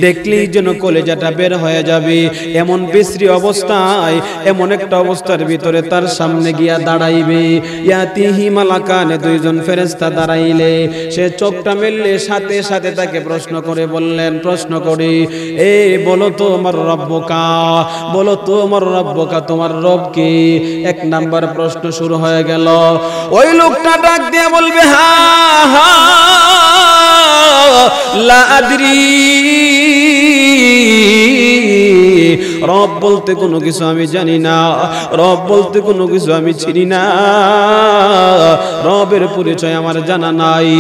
দেখলেই যেন কলেজাটা বের হয়ে যাবে, এমন বিশ্রী অবস্থায়, এমন একটা অবস্থার ভিতরে তার সামনে গিয়া দাঁড়াইবে। ইয়াতিহি মালাকানে, দুইজন ফেরেশতা দাঁড়াইলে সে চোখটা মেললে সাথে সাথে তাকে প্রশ্ন করে বললেন, প্রশ্ন করে, এ বলো তো আমার রব্বকা, বলো তো আমার রব্বকা, তোমার রব কি? এক নাম্বার প্রশ্ন শুরু হয়ে গেল। ওই লোকটা ডাক দিয়ে বলবে, হা হা লা আদরি, রব বলতে কোনো কিছু আমি জানি না, রব বলতে কোনো কিছু আমি চিনি না, রবের পরিচয় আমার জানা নাই।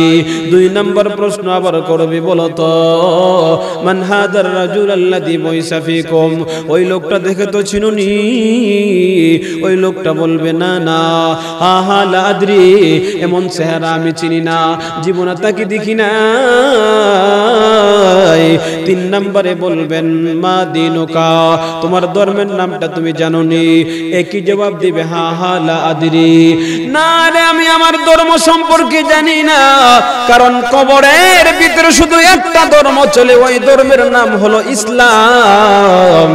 2 নম্বর প্রশ্ন আবার করবি, বলো তো মান হাদার রাজুল আল্লাযী বুইসা ফীকুম, ওই লোকটা দেখে তো চিনুনি? ওই লোকটা বলবে না না, হা হা লা আদরি, এমন চেহারা আমি চিনি না, জীবনে তাকে দেখি না। 3 নম্বরে বলবেন মা দিনুকা, তোমার ধর্মের নামটা তুমি জানোনি? একই জবাব দিবে হা হা লা আদরি, না রে আমি আমার ধর্ম সম্পর্কে জানি না, কারণ কবরের ভিতরে শুধু একটা ধর্ম চলে, ওই ধর্মের নাম হলো ইসলাম।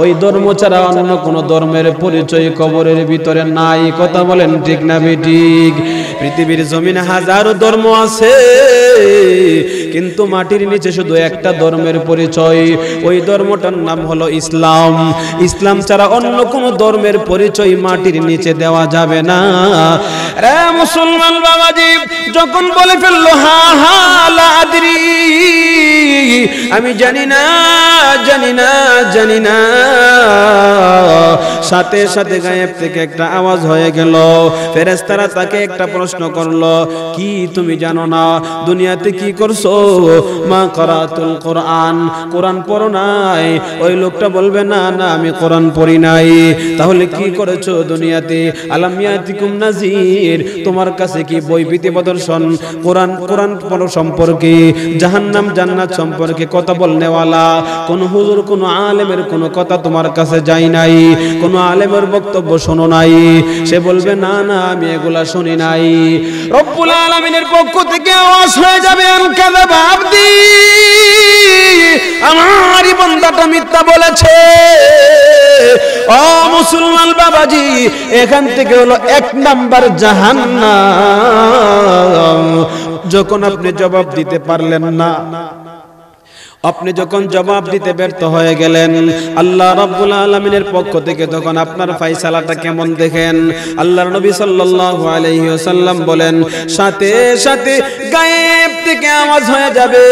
ওই ধর্ম ছাড়া অন্য কোন ধর্মের পরিচয় কবরের ভিতরে নাই। কথা বলেন ঠিক না বেঠিক? পৃথিবীর জমিনে হাজারো ধর্ম আছে, কিন্তু মাটির নিচে শুধু একটা ধর্মের পরিচয়, ওই ধর্মটার নাম হলো ইসলাম। ইসলাম ছাড়া অন্য কোন ধর্মের পরিচয় মাটির নিচে দেওয়া যাবে না। রে মুসলমান বাবাজি, যখন বলে ফেললো হা হা লা আদরি, আমি জানি না জানি না জানি না, সাথে সাথে গায়েব থেকে একটা আওয়াজ হয়ে গেল। ফেরেশতারা তাকে একটা প্রশ্ন করলো, কি তুমি জানো না? দুনিয়াতে কি করছো? মা করাতুল কোরআন, কোরআন পড়ো নাই? ওই লোকটা বলবে না না আমি কোরআন পড়ি নাই। তাহলে কি করেছো দুনিয়াতে? আলাম ইয়াতিকুম নাযীর, তোমার কাছে কি বই ভীতি প্রদর্শন কোরআন কোরআন পড়ো সম্পর্কে, জাহান্নাম জান্নাত সম্পর্কে কথা বলনেওয়ালা কোন হুজুর কোন আলেমের কোন কথা তোমার কাছে যাই নাই? কোন আলেমের বক্তব্য শোনো নাই? সে বলবে না না আমি এগুলা শুনি নাই। রব্বুল আলামিনের পক্ষ থেকে আওয়াজ হয়ে যাবে, আনকাযাবা আবদি, আমারই বান্দাটা মিথ্যা বলেছে। ও মুসলমান বাবাজি, এখান থেকে হলো 1 নাম্বার জাহান্নাম। যখন আপনি জবাব দিতে পারলেন না, আপনি যখন জবাব দিতে ব্যর্থ হয়ে গেলেন, আল্লাহ রাব্বুল আলামিনের পক্ষ থেকে তখন আপনার ফয়সালাটা কেমন দেখেন। আল্লাহর নবী সাল্লাল্লাহু আলাইহি ওয়াসাল্লাম বলেন, সাথে সাথে গায়েব থেকে আওয়াজ হয়ে যাবে,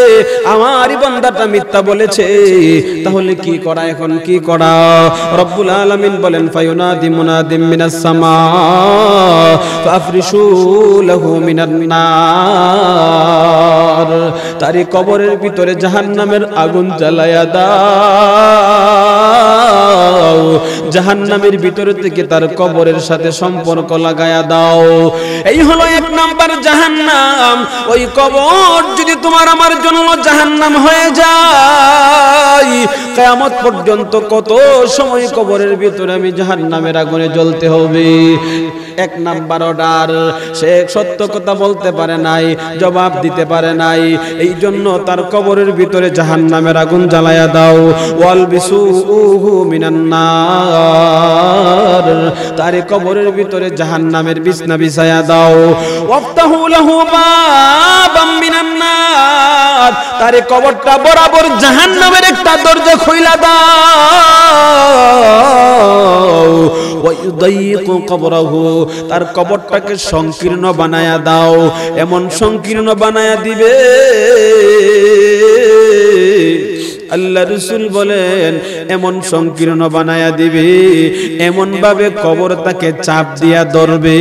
আমারই বান্দাটা মিথ্যা বলেছে। তাহলে কি করা? এখন কি করা? রব্বুল আলামিন বলেন, ফায়ুনাদি মুনাদিম মিনাস সামা ফাফরিশু লাহু মিনান নার, তারই কবরের ভিতরে জাহান্নামের আগুন জ্বালায়া দাও, জাহান্নামের ভিতর থেকে তার কবরের সাথে সম্পর্ক লাগায়া দাও। এই হলো 1 নাম্বার জাহান্নাম। ওই কবর যদি তোমার আমার জন্য জাহান্নাম হয়ে যায়, কিয়ামত পর্যন্ত কত সময় কবরের ভিতরে আমি জাহান্নামের আগুনে জ্বলতে হবে। 1 নাম্বার অর্ডার, সে সত্য কথা বলতে পারে নাই, জবাব দিতে পারে নাই, এই জন্য তার কবরের ভিতরে জাহান্নামের আগুন জ্বালায়া দাও। ওয়াল বিসুহু মিনান নার, তার কবরের ভিতরে জাহান্নামের বিছনা বিছায়া দাও। ওয়াফতাহু লাহু বাবাম মিনান নার, তার কবরটা বরাবর জাহান্নামের একটা দরজা খুইলা দাও। ওয়ায়ুদাইয়িকু কবরাহু, তার কবরটাকে সংকীর্ণ বানায়া দাও। এমন সংকীর্ণ বানায়া দিবে, আল্লাহ রাসূল বলেন এমন সংকীর্ণ বানায়া দিবে, এমন ভাবে কবর তাকে চাপ দিয়া ধরবে,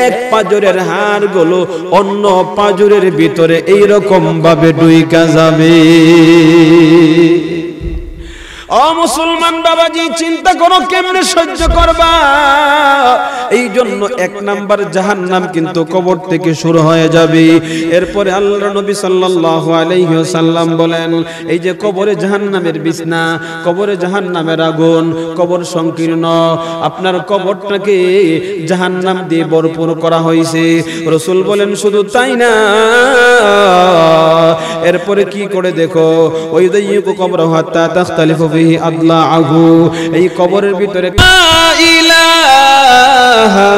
1 পাজরের হাড় গুলো অন্য পাজরের ভিতরে এইরকম ভাবে ঢুইকা যাবে। ও মুসলমান বাবাজি, চিন্তা করো কেমনে সহ্য করবা। এই জন্য 1 নাম্বার জাহান্নাম কিন্তু কবর থেকে শুরু হয়ে যাবে। এরপরে আল্লাহর নবী সাল্লাল্লাহু আলাইহি ওয়াসাল্লাম বলেন, এই যে কবরে জাহান্নামের বিছনা, কবরে জাহান্নামের আগুন, কবর সংকীর্ণ, আপনার কবরটাকে জাহান্নাম দিয়ে ভরপুর করা হয়েছে। রাসূল বলেন শুধু তাই না, এরপরে কি করে দেখো, ওয়াইদাইয়িকু কবরাহু হাত্তা তাখতালিফু ফিহি আদলাহু, এই কবরের ভিতরে লা ইলাহা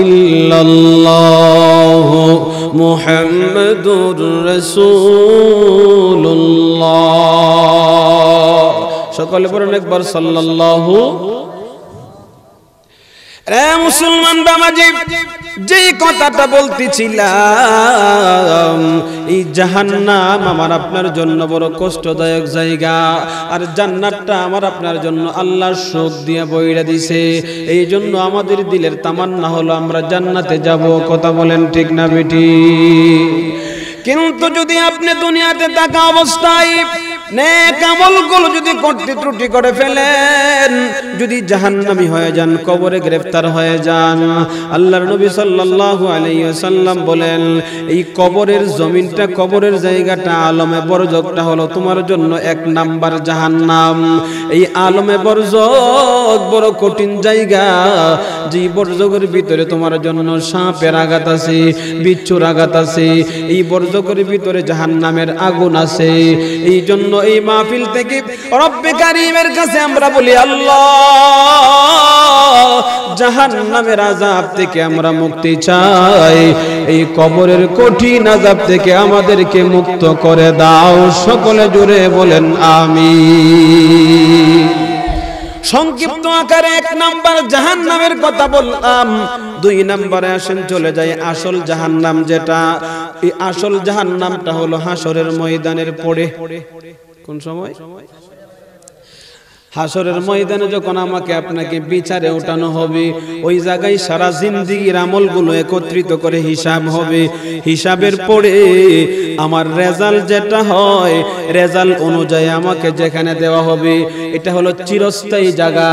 ইল্লাল্লাহ মুহাম্মাদুর রাসূলুল্লাহ। সকলে বলেন একবার সাল্লাল্লাহু। রে মুসলমান বাবাজি, যে কথাটা বলতেছিলাম, এই জাহান্নাম আমার আপনার জন্য বড় কষ্টদায়ক জায়গা, আর জান্নাতটা আমার আপনার জন্য আল্লাহর শোক দিয়ে বইরা দিছে। এই জন্য আমাদের দিলের তামান্না হলো আমরা জান্নাতে যাব। কথা বলেন ঠিক না বেটি? কিন্তু যদি আপনি দুনিয়াতে থাকা অবস্থায় নেক আমলগুলো যদি করতে ত্রুটি করে ফেলেন, যদি জাহান্নামী হয়ে যান, কবরে গ্রেফতার হয়ে যান, আল্লাহর নবী সাল্লাল্লাহু আলাইহি ওয়াসাল্লাম বলেন, এই কবরের জমিনটা, কবরের জায়গাটা, আলমে বরজখটা হলো তোমার জন্য এক নাম্বার জাহান্নাম। এই আলমে বরজখ বড় কঠিন জায়গা, যে বরজখের ভিতরে তোমার জন্য সাপের আঘাত আছে, বিচ্ছুর আঘাত আছে, এই বরজখের ভিতরে জাহান্নামের আগুন আছে। এই জন্য এই মাহফিল থেকে রব্বে কারীমের কাছে আমরা বলি, আল্লাহ জাহান্নামের আযাব থেকে আমরা মুক্তি চাই, এই কবরের কঠিন আযাব থেকে আমাদেরকে মুক্ত করে দাও। সকলে জুড়ে বলেন আমিন। সংক্ষিপ্ত আকারে এক নাম্বার জাহান্নামের কথা বললাম। দুই নম্বরে আসেন চলে যায় আসল জাহান্নাম, যেটা এই আসল জাহান্নামটা হলো হাসরের ময়দানের পরে। কোন সময়? হাসরের ময়দানে যখন আমাকে আপনাকে বিচারে ওঠানো হবে, ওই জায়গায় সারা জিন্দেগীর আমলগুলো একত্রিত করে হিসাব হবে। হিসাবের পরে আমার রেজাল্ট যেটা হয়, রেজাল্ট অনুযায়ী আমাকে যেখানে দেওয়া হবে, এটা হলো চিরস্থায়ী জায়গা।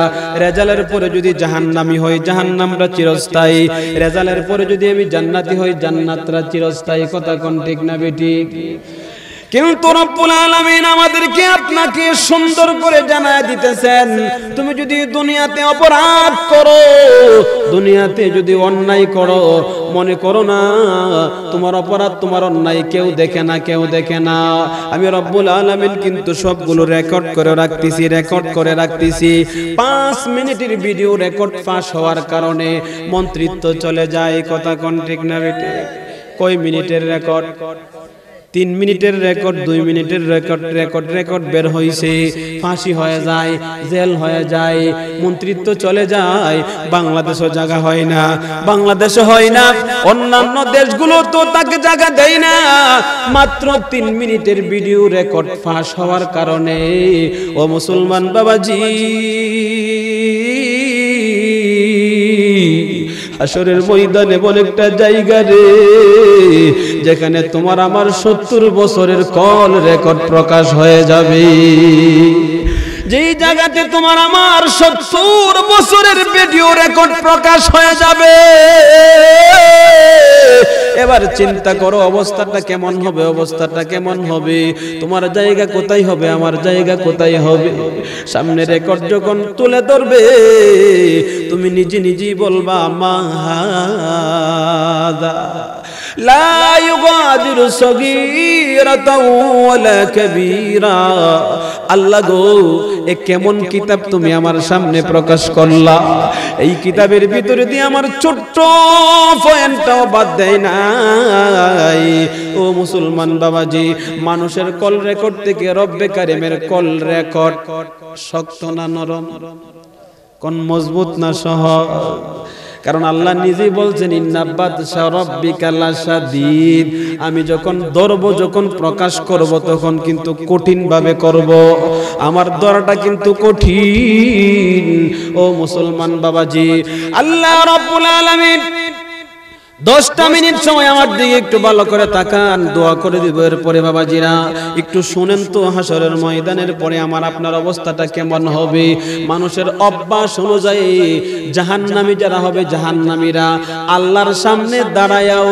রেজাল্টের পরে যদি জাহান্নামী হই, জাহান্নামটা চিরস্থায়ী। রেজাল্টের পরে যদি আমি জান্নাতি হই, জান্নাতটা চিরস্থায়ী। কথা কোন ঠিক না বেটি? কিন্তু রব্বুল আলামিন আমাদেরকে আপনাকে সুন্দর করে জানায় দিতেছেন, তুমি যদি দুনিয়াতে অপরাধ করো, দুনিয়াতে যদি অন্যায় করো, মনে করো না তোমার অপরাধ, তোমার অন্যায় কেউ দেখে না, কেউ দেখে না। আমি রব্বুল আলামিন কিন্তু সবগুলো রেকর্ড করে রাখতেছি, রেকর্ড করে রাখতেছি। 5 মিনিটের ভিডিও রেকর্ড ফাঁস হওয়ার কারণে মন্ত্রিত্ব চলে যায়। কথা কোন ঠিক না বেটে? কয় মিনিটের রেকর্ড? 3 মিনিটের রেকর্ড, 2 মিনিটের রেকর্ড বের হইছে, ফাঁসি হয়ে যায়, জেল হয়ে যায়, মন্ত্রিত্ব চলে যায়। বাংলাদেশও জায়গা হয় না, বাংলাদেশে হয় না, অন্যান্য দেশগুলো তো তাকে জায়গা দেয় না। মাত্র 3 মিনিটের ভিডিও রেকর্ড ফাঁস হওয়ার কারণে ও মুসলমান বাবাজি, হাসরের ময়দানে বলে একটা জায়গা রে, যেখানে তোমার আমার 70 বছরের কল রেকর্ড প্রকাশ হয়ে যাবে। যেই জায়গাতে তোমার আমার 70 বছরের ভিডিও রেকর্ড প্রকাশ হয়ে যাবে। এবার চিন্তা করো অবস্থাটা কেমন হবে, অবস্থাটা কেমন হবে। তোমার জায়গা কোথায় হবে, আমার জায়গা কোথায় হবে। সামনে রেকর্ড যখন তুলে ধরবে, তুমি নিজে নিজেই বলবা মাহাদা লা ইউগাদিরু সগীরাতাও ওয়ালা কাবীরা। আল্লাহ গো, এ কেমন কিতাব তুমি আমার সামনে প্রকাশ করলা। এই কিতাবের ভিতরে দিয়ে আমার ছোট্ট পয়েন্টটাও বাদ দেয় নাই। ও মুসলমান বাবাজি, মানুষের কল রেকর্ড থেকে রব্বে কারিমের কল রেকর্ড শক্ত না নরম? কোন মজবুত না সহজ? কারণ আল্লাহ নিজেই বলছেন, ইন্না বাতশা রাব্বিকা লাশাদীদ। আমি যখন ধরব, যখন প্রকাশ করব, তখন কিন্তু কঠিন ভাবে করব। আমার ধরাটা কিন্তু কঠিন। ও মুসলমান বাবাজি, আল্লাহ রাব্বুল আলামিন 10টা মিনিট সময় আমার দিকে একটু ভালো করে তাকান, দোয়া করে দিব। এরপরে বাবাজিরা একটু শুনেন তো, হাসরের ময়দানের পরে আমার আপনার অবস্থাটা কেমন হবে। মানুষের অভ্যাস অনুযায়ী জাহান্নামী যারা হবে, জাহান্নামীরা আল্লাহর সামনে দাঁড়ায়াও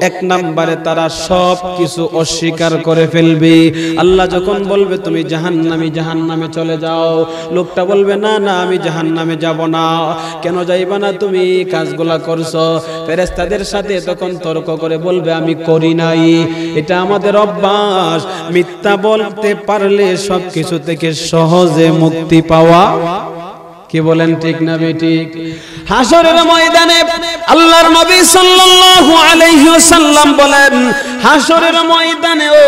1 নম্বরে তারা সব কিছু অস্বীকার করে ফেলবে। আল্লাহ যখন বলবে তুমি জাহান্নামী, জাহান্নামে চলে যাও, লোকটা বলবে না না, আমি জাহান্নামে যাব না। কেন যাইবা না? তুমি কাজগুলা করছো। ফেরেশতাদের সাথে তখন তর্ক করে বলবে আমি করি নাই। এটা আমাদের অভ্যাস। মিথ্যা বলতে পারলে সবকিছু থেকে সহজে মুক্তি পাওয়া। কি বলেন ঠিক না বেঠিক? হাসরের ময়দানে আল্লাহর নবী সাল্লাল্লাহু আলাইহি ওয়াসাল্লাম বলেন, হাসরের ময়দানে ও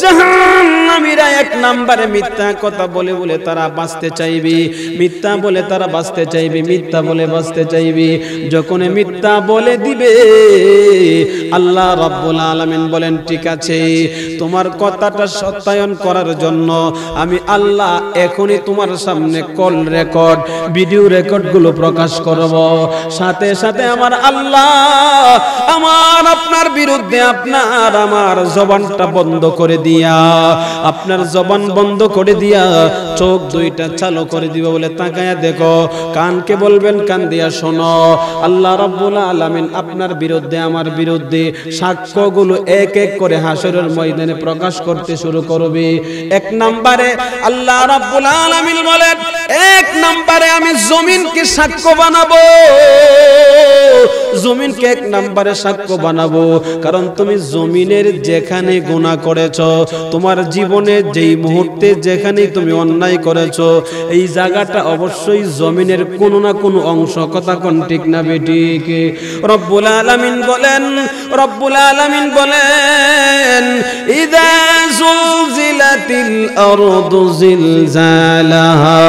জাহান্নাম আমিরা এক নম্বরে মিথ্যা কথা বলে বলে তারা বাঁচতে চাইবে, মিথ্যা বলে তারা বাঁচতে চাইবে, মিথ্যা বলে বাঁচতে চাইবে। যখন মিথ্যা বলে দিবে আল্লাহ রাব্বুল আলামিন বলেন ঠিক আছে, তোমার কথাটা সত্যায়ন করার জন্য আমি আল্লাহ এখনই তোমার সামনে কল রেকর্ড, ভিডিও রেকর্ড গুলো প্রকাশ করব। সাথে সাথে আমার আল্লাহ আমার আপনার বিরুদ্ধে আপনার আমার জবানটা বন্ধ করে দিয়া, আপনার জবান বন্ধ করে দিয়া চোখ দুইটা চালু করে দিবে বলে তাকায়া দেখো, কানকে বলবেন কান দিয়া শোনো, আল্লাহ রাব্বুল আলামিন আপনার বিরুদ্ধে আমার বিরুদ্ধে সাক্ষ্যগুলো এক এক করে হাসরের ময়দানে প্রকাশ করতে শুরু করবে। এক নম্বরে আল্লাহ রাব্বুল আলামিন বলেন, এক নম্বরে আমি জমিনকে সাক্ষ্য বানাবো, জমিনকে এক নম্বরে সাক্ষ্য বানাবো। কারণ তুমি জমিনের যেখানে গুনাহ করেছো, তোমার জীবনে যেই মুহূর্তে যেখানে তুমি অন্যায় করেছো, এই জায়গাটা অবশ্যই জমিনের কোনো না কোনো অংশ। কথা কোন ঠিক না বেঠিক? রব্বুল আলামিন বলেন, রব্বুল আলামিন বলেন, ইযা যুলজিলাতিল আরদু জিলজালাহা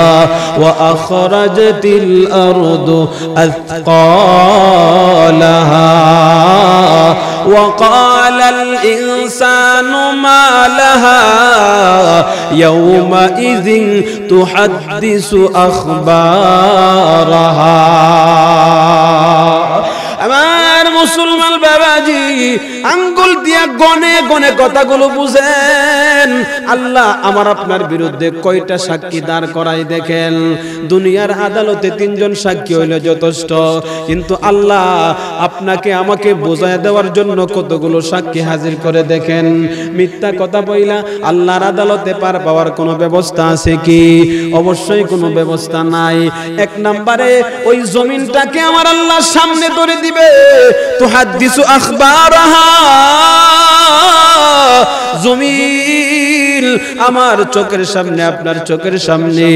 ওয়া আখরাজাতিল আরদু আথকালাহা ওয়া ক্বালাল ইনসানু মা লাহা ইয়াওমা ইযিন তুহাদ্দিসু আখবারাহা। আমার মুসলমান বাবাজি, আঙ্গুল দিয়া গনে গনে কথাগুলো বুঝেন। আল্লাহ আমার আপনার বিরুদ্ধে কয়টা সাক্ষী দাঁড় করাই দেখেন। দুনিয়ার আদালতে 3 জন সাক্ষী হইলে যথেষ্ট, কিন্তু আল্লাহ আপনাকে আমাকে বোঝায় দেওয়ার জন্য কতগুলো সাক্ষী হাজির করে দেখেন। মিথ্যা কথা বইলা আল্লাহর আদালতে পার পাওয়ার কোনো ব্যবস্থা আছে কি? অবশ্যই কোনো ব্যবস্থা নাই। এক নম্বরে ওই জমিনটাকে আমার আল্লাহ সামনে ধরে দিবে, তুহাদ্দিসু আখবারাহা, জমিন আমার চোখের সামনে আপনার চোখের সামনে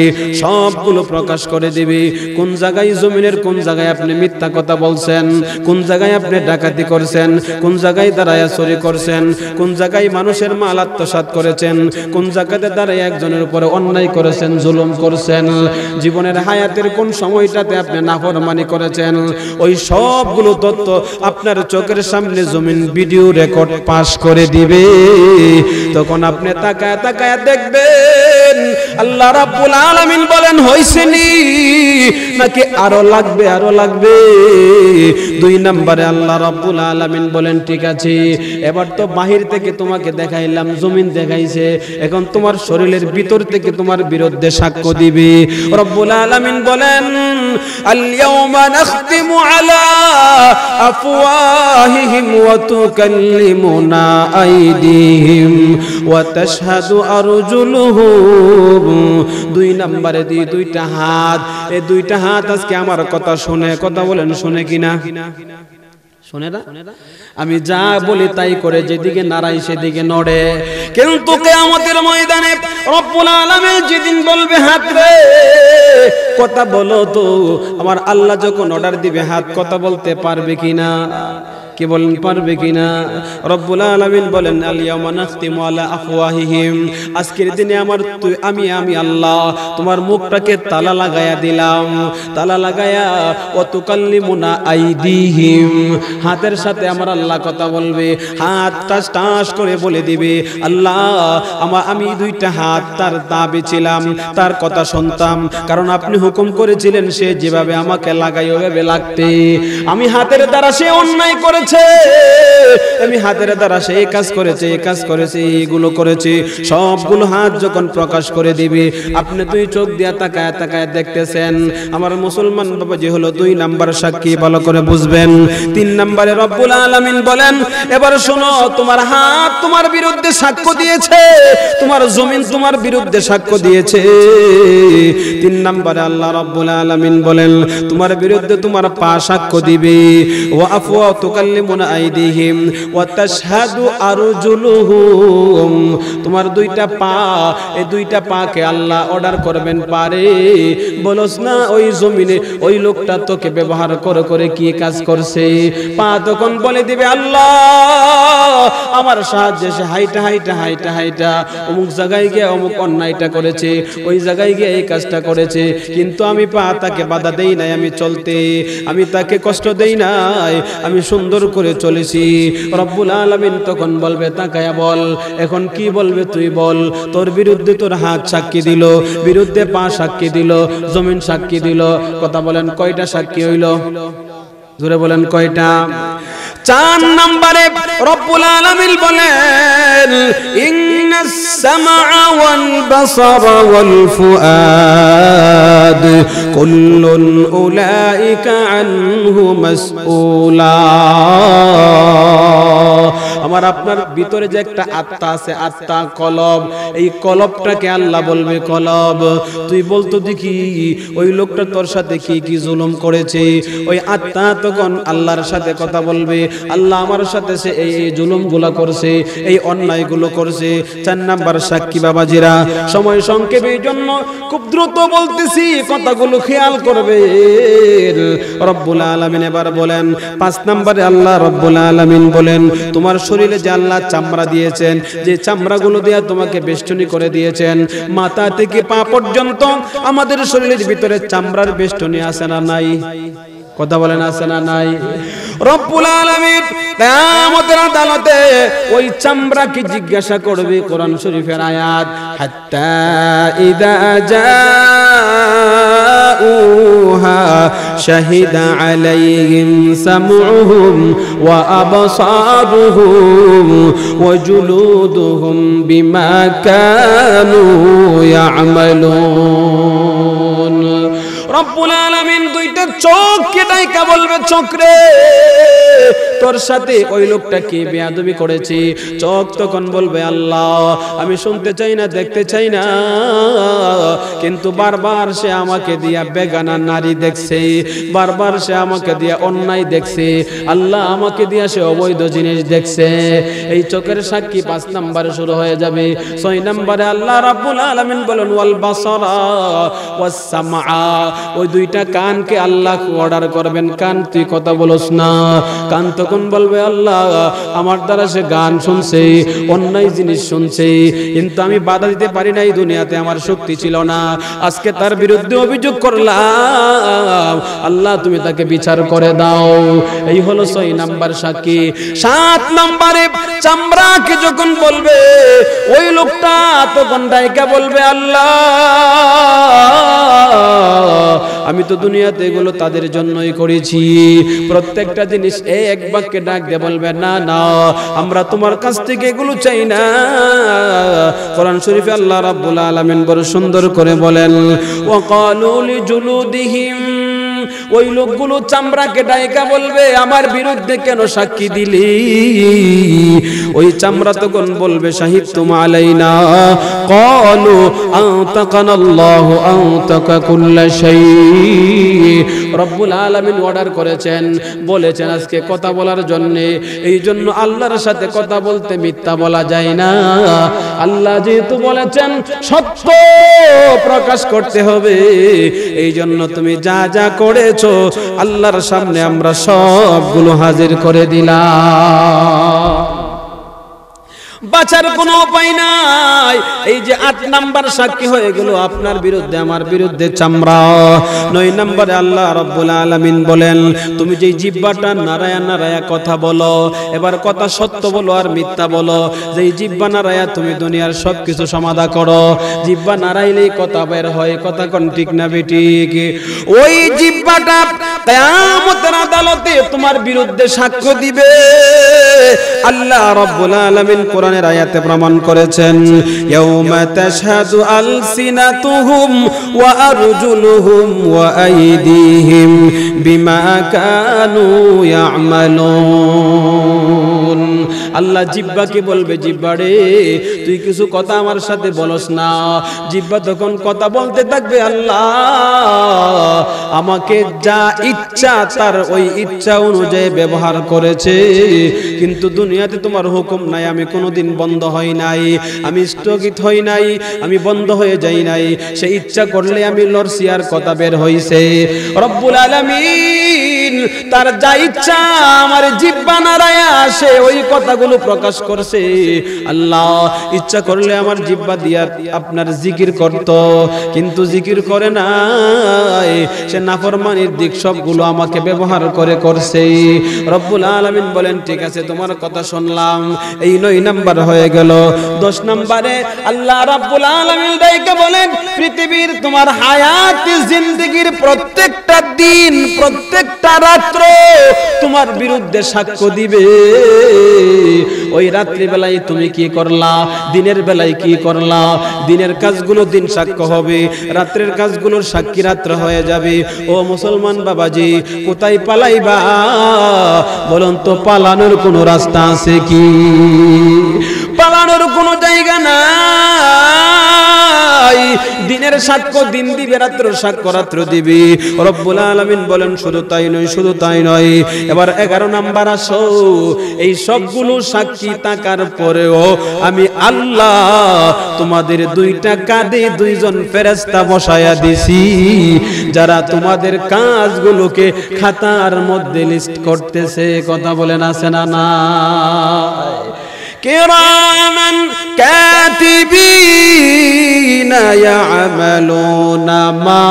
সবগুলো প্রকাশ করে দিবে। কোন জায়গায় জমিনের কোন জায়গায় আপনি মিথ্যা কথা বলছেন, কোন জায়গায় আপনি ডাকাতি করছেন, কোন জায়গায় দাঁড়ায়া চুরি করছেন, কোন জায়গায় মানুষের মাল আত্মসাৎ করেছেন, কোন জায়গাতে দাঁড়ায় একজনের উপরে অন্যায় করেছেন, জুলুম করছেন, জীবনের হায়াতের কোন সময়টাতে আপনি নাফরমানি করেছেন, ওই সবগুলো তথ্য আপনার চোখের সামনে জমিন ভিডিও রেকর্ড পাস করে দিবে। তখন আপনি তাকায় তাকায় দেখবেন আল্লাহ রাব্বুল আলামিন বলেন হইছে নি নাকি আরো লাগবে, আরো লাগবে। 2 নম্বরে আল্লাহ রাব্বুল আলামিন বলেন ঠিক আছে, এবার তো বাহির থেকে তোমাকে দেখাইলাম, জমিন দেখাইছে, এখন তোমার শরীরের ভিতর থেকে তোমার বিরুদ্ধে সাক্ষ্য দিবে। রব্বুল আলামিন বলেন, আল ইয়াউমা নাখতিমু আলা আফওয়াহিহিম ওয়া তুকাল্লিমুনা আইদিহিম ওয়া তাশহাদু আরজুলুহুম। 2 নম্বরে দিয়ে 2টা হাত, এই 2টা হাত আজকে আমার কথা শুনে, কথা বলেন শুনে কিনা? শুনে না? আমি যা বলি তাই করে, যেদিকে নাড়াই সেদিকে নড়ে। কিন্তু কিয়ামতের ময়দানে রব্বুল আলামিন যেদিন বলবে হাত রে কথা বলো, তো আমার আল্লাহ যখন অর্ডার দিবে হাত কথা বলতে পারবে কিনা? কি বলেন পারবে কিনা? রব্বুল আলামিন বলেন, আল ইয়াউমা নাখতিমু আলা আফওয়াহিহিম, আজকের দিনে আমি আল্লাহ তোমার মুখটাকে তালা লাগায়া দিলাম, তালা লাগায়া ওয়া তুকাল্লিমুনা আইদিহিম, হাতের সাথে আমার আল্লাহ কথা বলবে, হাত টাস টাস করে বলে দিবে আল্লাহ আমি 2টা হাত তার দাবি ছিলাম, তার কথা শুনতাম, কারণ আপনি হুকুম করেছিলেন সে যেভাবে আমাকে লাগাই ওভাবে লাগতে। আমি হাতের দ্বারা সে অন্যায় করেছে, আমি হাতের দ্বারা সে এই কাজ করেছে, এই কাজ করেছে, এগুলো করেছে, সবগুলো হাত যখন প্রকাশ করে দিবে, আপনি 2 চোখ দিয়া তাকায় তাকায় দেখতেছেন। আমার মুসলমান বাবা যে হলো 2 নাম্বার সাক্ষী, ভালো করে বুঝবেন। 3 নম্বরে রব্বুল আলামিন বলেন, এবার শোনো, তোমার হাত তোমার বিরুদ্ধে সাক্ষ্য দিয়েছে, তোমার জমিন তোমার বিরুদ্ধে সাক্ষ্য দিয়েছে। 3 নম্বরে আল্লাহ রাব্বুল আলামিন বলেন, তোমার বিরুদ্ধে তোমার পা সাক্ষ্য দিবে। ওয়া আফওয়া তুকাল্লিমুনা তুকাল্লিমুনা আইদিহিম ওয়া তাশহাদু আরজুলুহুম, তোমার দুইটা পা, এই দুইটা পাকে আল্লাহ অর্ডার করবেন পারে। বলস না ওই জমিনে ওই লোকটা তোকে ব্যবহার করে করে কি কাজ করছে। পা তখন বলে দিবে আল্লাহ আমার সাহায্যে সে হাইটা হাইটা হাইটা হাইটা অমুক জায়গায় গিয়ে অমুক অন্যায়টা করেছে, ওই জায়গায় গিয়ে এই কাজটা করেছে, কিন্তু আমি পা তাকে বাধা দেই নাই, আমি চলতে আমি তাকে কষ্ট দেই নাই, আমি সুন্দর করে চলেছি। রব্বুল আলামিন তখন বলবে তাকায়া বল, এখন কি বলবে তুই বল। তোর বিরুদ্ধে তোর হাত সাক্ষী দিল, বিরুদ্ধে পা সাক্ষী দিল, জমিন সাক্ষী দিল। কথা বলেন কয়টা সাক্ষী হইল? জোরে বলেন কয়টা? 4 নম্বরে রব্বুল আলামিন বলেন ইন্নাস সামআ ওয়াল বাসারা ওয়াল ফুআদ কুল্লুন উলাইকা আনহু মাসউলা। আমার আপনার ভিতরে যে একটা আত্মা আছে, আত্মা কলব, এই কলবটাকে আল্লাহ বলবে কলব তুই বলতো দেখি ওই লোকটা তোর সাথে কি কি জুলুম করেছে। ওই আত্মা তখন আল্লাহর সাথে কথা বলবে, আল্লাহ আমার সাথে সে এই জুলুমগুলো করছে, এই অন্যায়গুলো করছে। 4 নাম্বার সাক্ষী বাবাজিরা, সময় সংক্ষেপে এই জন্য খুব দ্রুত বলতেছি, কথাগুলো খেয়াল করবে। রব্বুল আলামিন এবার বলেন 5 নম্বরে আল্লাহ রব্বুল আলামিন বলেন তোমার শরীরে যে আল্লাহ চামড়া দিয়েছেন, যে চামড়াগুলো দিয়ে তোমাকে বেষ্টনী করে দিয়েছেন, মাথা থেকে পা পর্যন্ত আমাদের শরীরের ভিতরে চামড়ার বেষ্টনী আছে না নাই? কথা বলেন আছে না নাই? রব্বুল আলামিন কিয়ামতের আদালতে ওই চামড়াকে জিজ্ঞাসা করবে। কোরআন শরীফের আয়াত, হাত্তা ইযা জাউহা শাহিদা আলাইহিম সামউহুম ওয়া আবসারুহুম ওয়া জুলুদুহুম বিমা কানু ইয়ামালুন। রব্বুল আলামিন দুইটা চোখকে ডাইকা বলবে, চোখ রে তোর সাথে ওই লোকটা কি বেয়াদবি করেছে। চোখ তখন বলবে আল্লাহ আমি শুনতে চাই না, দেখতে চাই না, কিন্তু বারবার সে আমাকে দিয়া বেগানা নারী দেখছে, বারবার সে আমাকে দিয়া অন্যায় দেখছে, আল্লাহ আমাকে দিয়া সে অবৈধ জিনিস দেখছে। এই চোখের সাক্ষী 5 নম্বরে শুরু হয়ে যাবে। 6 নম্বরে আল্লাহ রাব্বুল আলামিন বলেন ওয়াল বাসারা ওয়াস সামআ, ওই দুইটা কানকে আল্লাহ অর্ডার করবেন, কান তুই কথা বলস না। কান তখন বলবে আল্লাহ আমার দ্বারা সে গান শুনছে, অন্যায় জিনিস শুনছে, কিন্তু আমি বাধা দিতে পারি নাই, দুনিয়াতে আমার শক্তি ছিল না, আজকে তার বিরুদ্ধে অভিযোগ করলাম, আল্লাহ তুমি তাকে বিচার করে দাও। এই হলো 6 নাম্বার সাক্ষী। 7 নম্বরে চামড়াকে যখন বলবে ওই লোকটা তখন ডাইকা বলবে আল্লাহ আমি তো দুনিয়াতে এগুলো তাদের জন্যই করেছি। প্রত্যেকটা জিনিস এক বাক্যে ডাক দিয়ে বলবে না না আমরা তোমার কাছ থেকে এগুলো চাই না। কোরআন শরীফে আল্লাহ রাব্বুল আলামিন বড় সুন্দর করে বলেন ওয়াকালু লিজুলুদিহিম, ওই লোকগুলো চামড়াকে ডাইকা বলবে আমার বিরুদ্ধে কেন সাক্ষী দিলি। ওই চামড়া তখন বলবে শাহিদতুম আলাইনা ক্বালু আনতাকানাল্লাহু আনতাকা কুল্লা শাই। রব্বুল আলামিন অর্ডার করেছেন, বলেছেন আজকে কথা বলার জন্য, এই জন্য আল্লাহর সাথে কথা বলতে মিথ্যা বলা যায় না। আল্লাহ যেহেতু বলেছেন সত্য প্রকাশ করতে হবে, এই জন্য তুমি যা যা করেছো আল্লাহর সামনে আমরা সবগুলো হাজির করে দিলাম। বাঁচার কোনো উপায় নাই। এই যে 8 নাম্বার সাক্ষী হয়ে গেল আপনার বিরুদ্ধে আমার বিরুদ্ধে চামড়া। 9 নম্বরে আল্লাহ রাব্বুল আলামিন বলেন তুমি যে জিহ্বাটা নাড়ায়া নাড়ায়া কথা বলো, এবার কথা সত্য বলো আর মিথ্যা বলো, যে জিহ্বা নাড়ায়া তুমি দুনিয়ার সবকিছু সমাধা করো। জিহ্বা নাড়াইলেই কথা বের হয়, কথা কোন ঠিক না বেঠিক। ওই জিহ্বাটা কিয়ামতের আদালতে তোমার বিরুদ্ধে সাক্ষ্য দিবে। আল্লাহ রাব্বুল আলামিন কোরআনের আয়াতে প্রমাণ করেছেন ইয়াউমা তাশহাদু আলসিনাতুহুম ওয়া আরজুলুহুম ওয়া আইদিহিম বিমা কানু ইয়ামালুন। আল্লাহ জিহ্বাকে বলবে, জিহ্বা রে তুই কিছু কথা আমার সাথে বলস না। জিহ্বা তখন কথা বলতে থাকবে, আল্লাহ আমাকে যা ইচ্ছা তার ওই ইচ্ছা অনুযায়ী ব্যবহার করেছে, কিন্তু দুনিয়াতে তোমার হুকুম নাই, আমি কোনোদিন বন্ধ হই নাই, আমি স্থগিত হই নাই, আমি বন্ধ হয়ে যাই নাই। সে ইচ্ছা করলে আমি লড়ছি আর কথা বের হইছে। রব্বুল আলামিন তার যা ইচ্ছা আমার জিহ্বা নাড়ায়া সে ওই কথাগুলো প্রকাশ করছে। আল্লাহ ইচ্ছা করলে আমার জিহ্বা দিয়া আপনার জিকির করত, কিন্তু জিকির করে নাই, সে নাফরমানির দিক সবগুলো আমাকে ব্যবহার করে করছে। রব্বুল আলামিন বলেন, ঠিক আছে তোমার কথা শুনলাম। এই 9 নাম্বার হয়ে গেল। 10 নম্বরে আল্লাহ রাব্বুল আলামিন ডাইকে বলেন, পৃথিবীর তোমার হায়াতি জিন্দেগির প্রত্যেকটা দিন প্রত্যেকটা রাত্র তোমার বিরুদ্ধে সাক্ষ্য দিবে। ওই রাত্রি বেলায় তুমি কি করলা, দিনের বেলায় কি করলা, দিনের কাজগুলো দিন সাক্ষ্য হবে, রাত্রের কাজগুলোর সাক্ষী রাত্র হয়ে যাবে। ও মুসলমান বাবাজি, কোথায় পালাইবা বলুন তো? পালানোর কোনো রাস্তা আছে কি? পালানোর কোনো জায়গা নাই। দিনের সাক্ষ্য দিন দিবে, রাত্র সাক্ষ্য রাত্র দিবে। রব্বুল আলামিন বলেন, শুধু তাই নয়, শুধু তাই নয়, এবার 11 নাম্বার আসো। এই সবগুলো সাক্ষী থাকার পরেও আমি আল্লাহ তোমাদের 2টা কাঁধে 2জন ফেরেশতা বসায়া দিছি, যারা তোমাদের কাজগুলোকে খাতার মধ্যে লিস্ট করতেছে। কথা বলেন আছে না না? কিরামান কাতিবিনা ইয়ামালুনা মা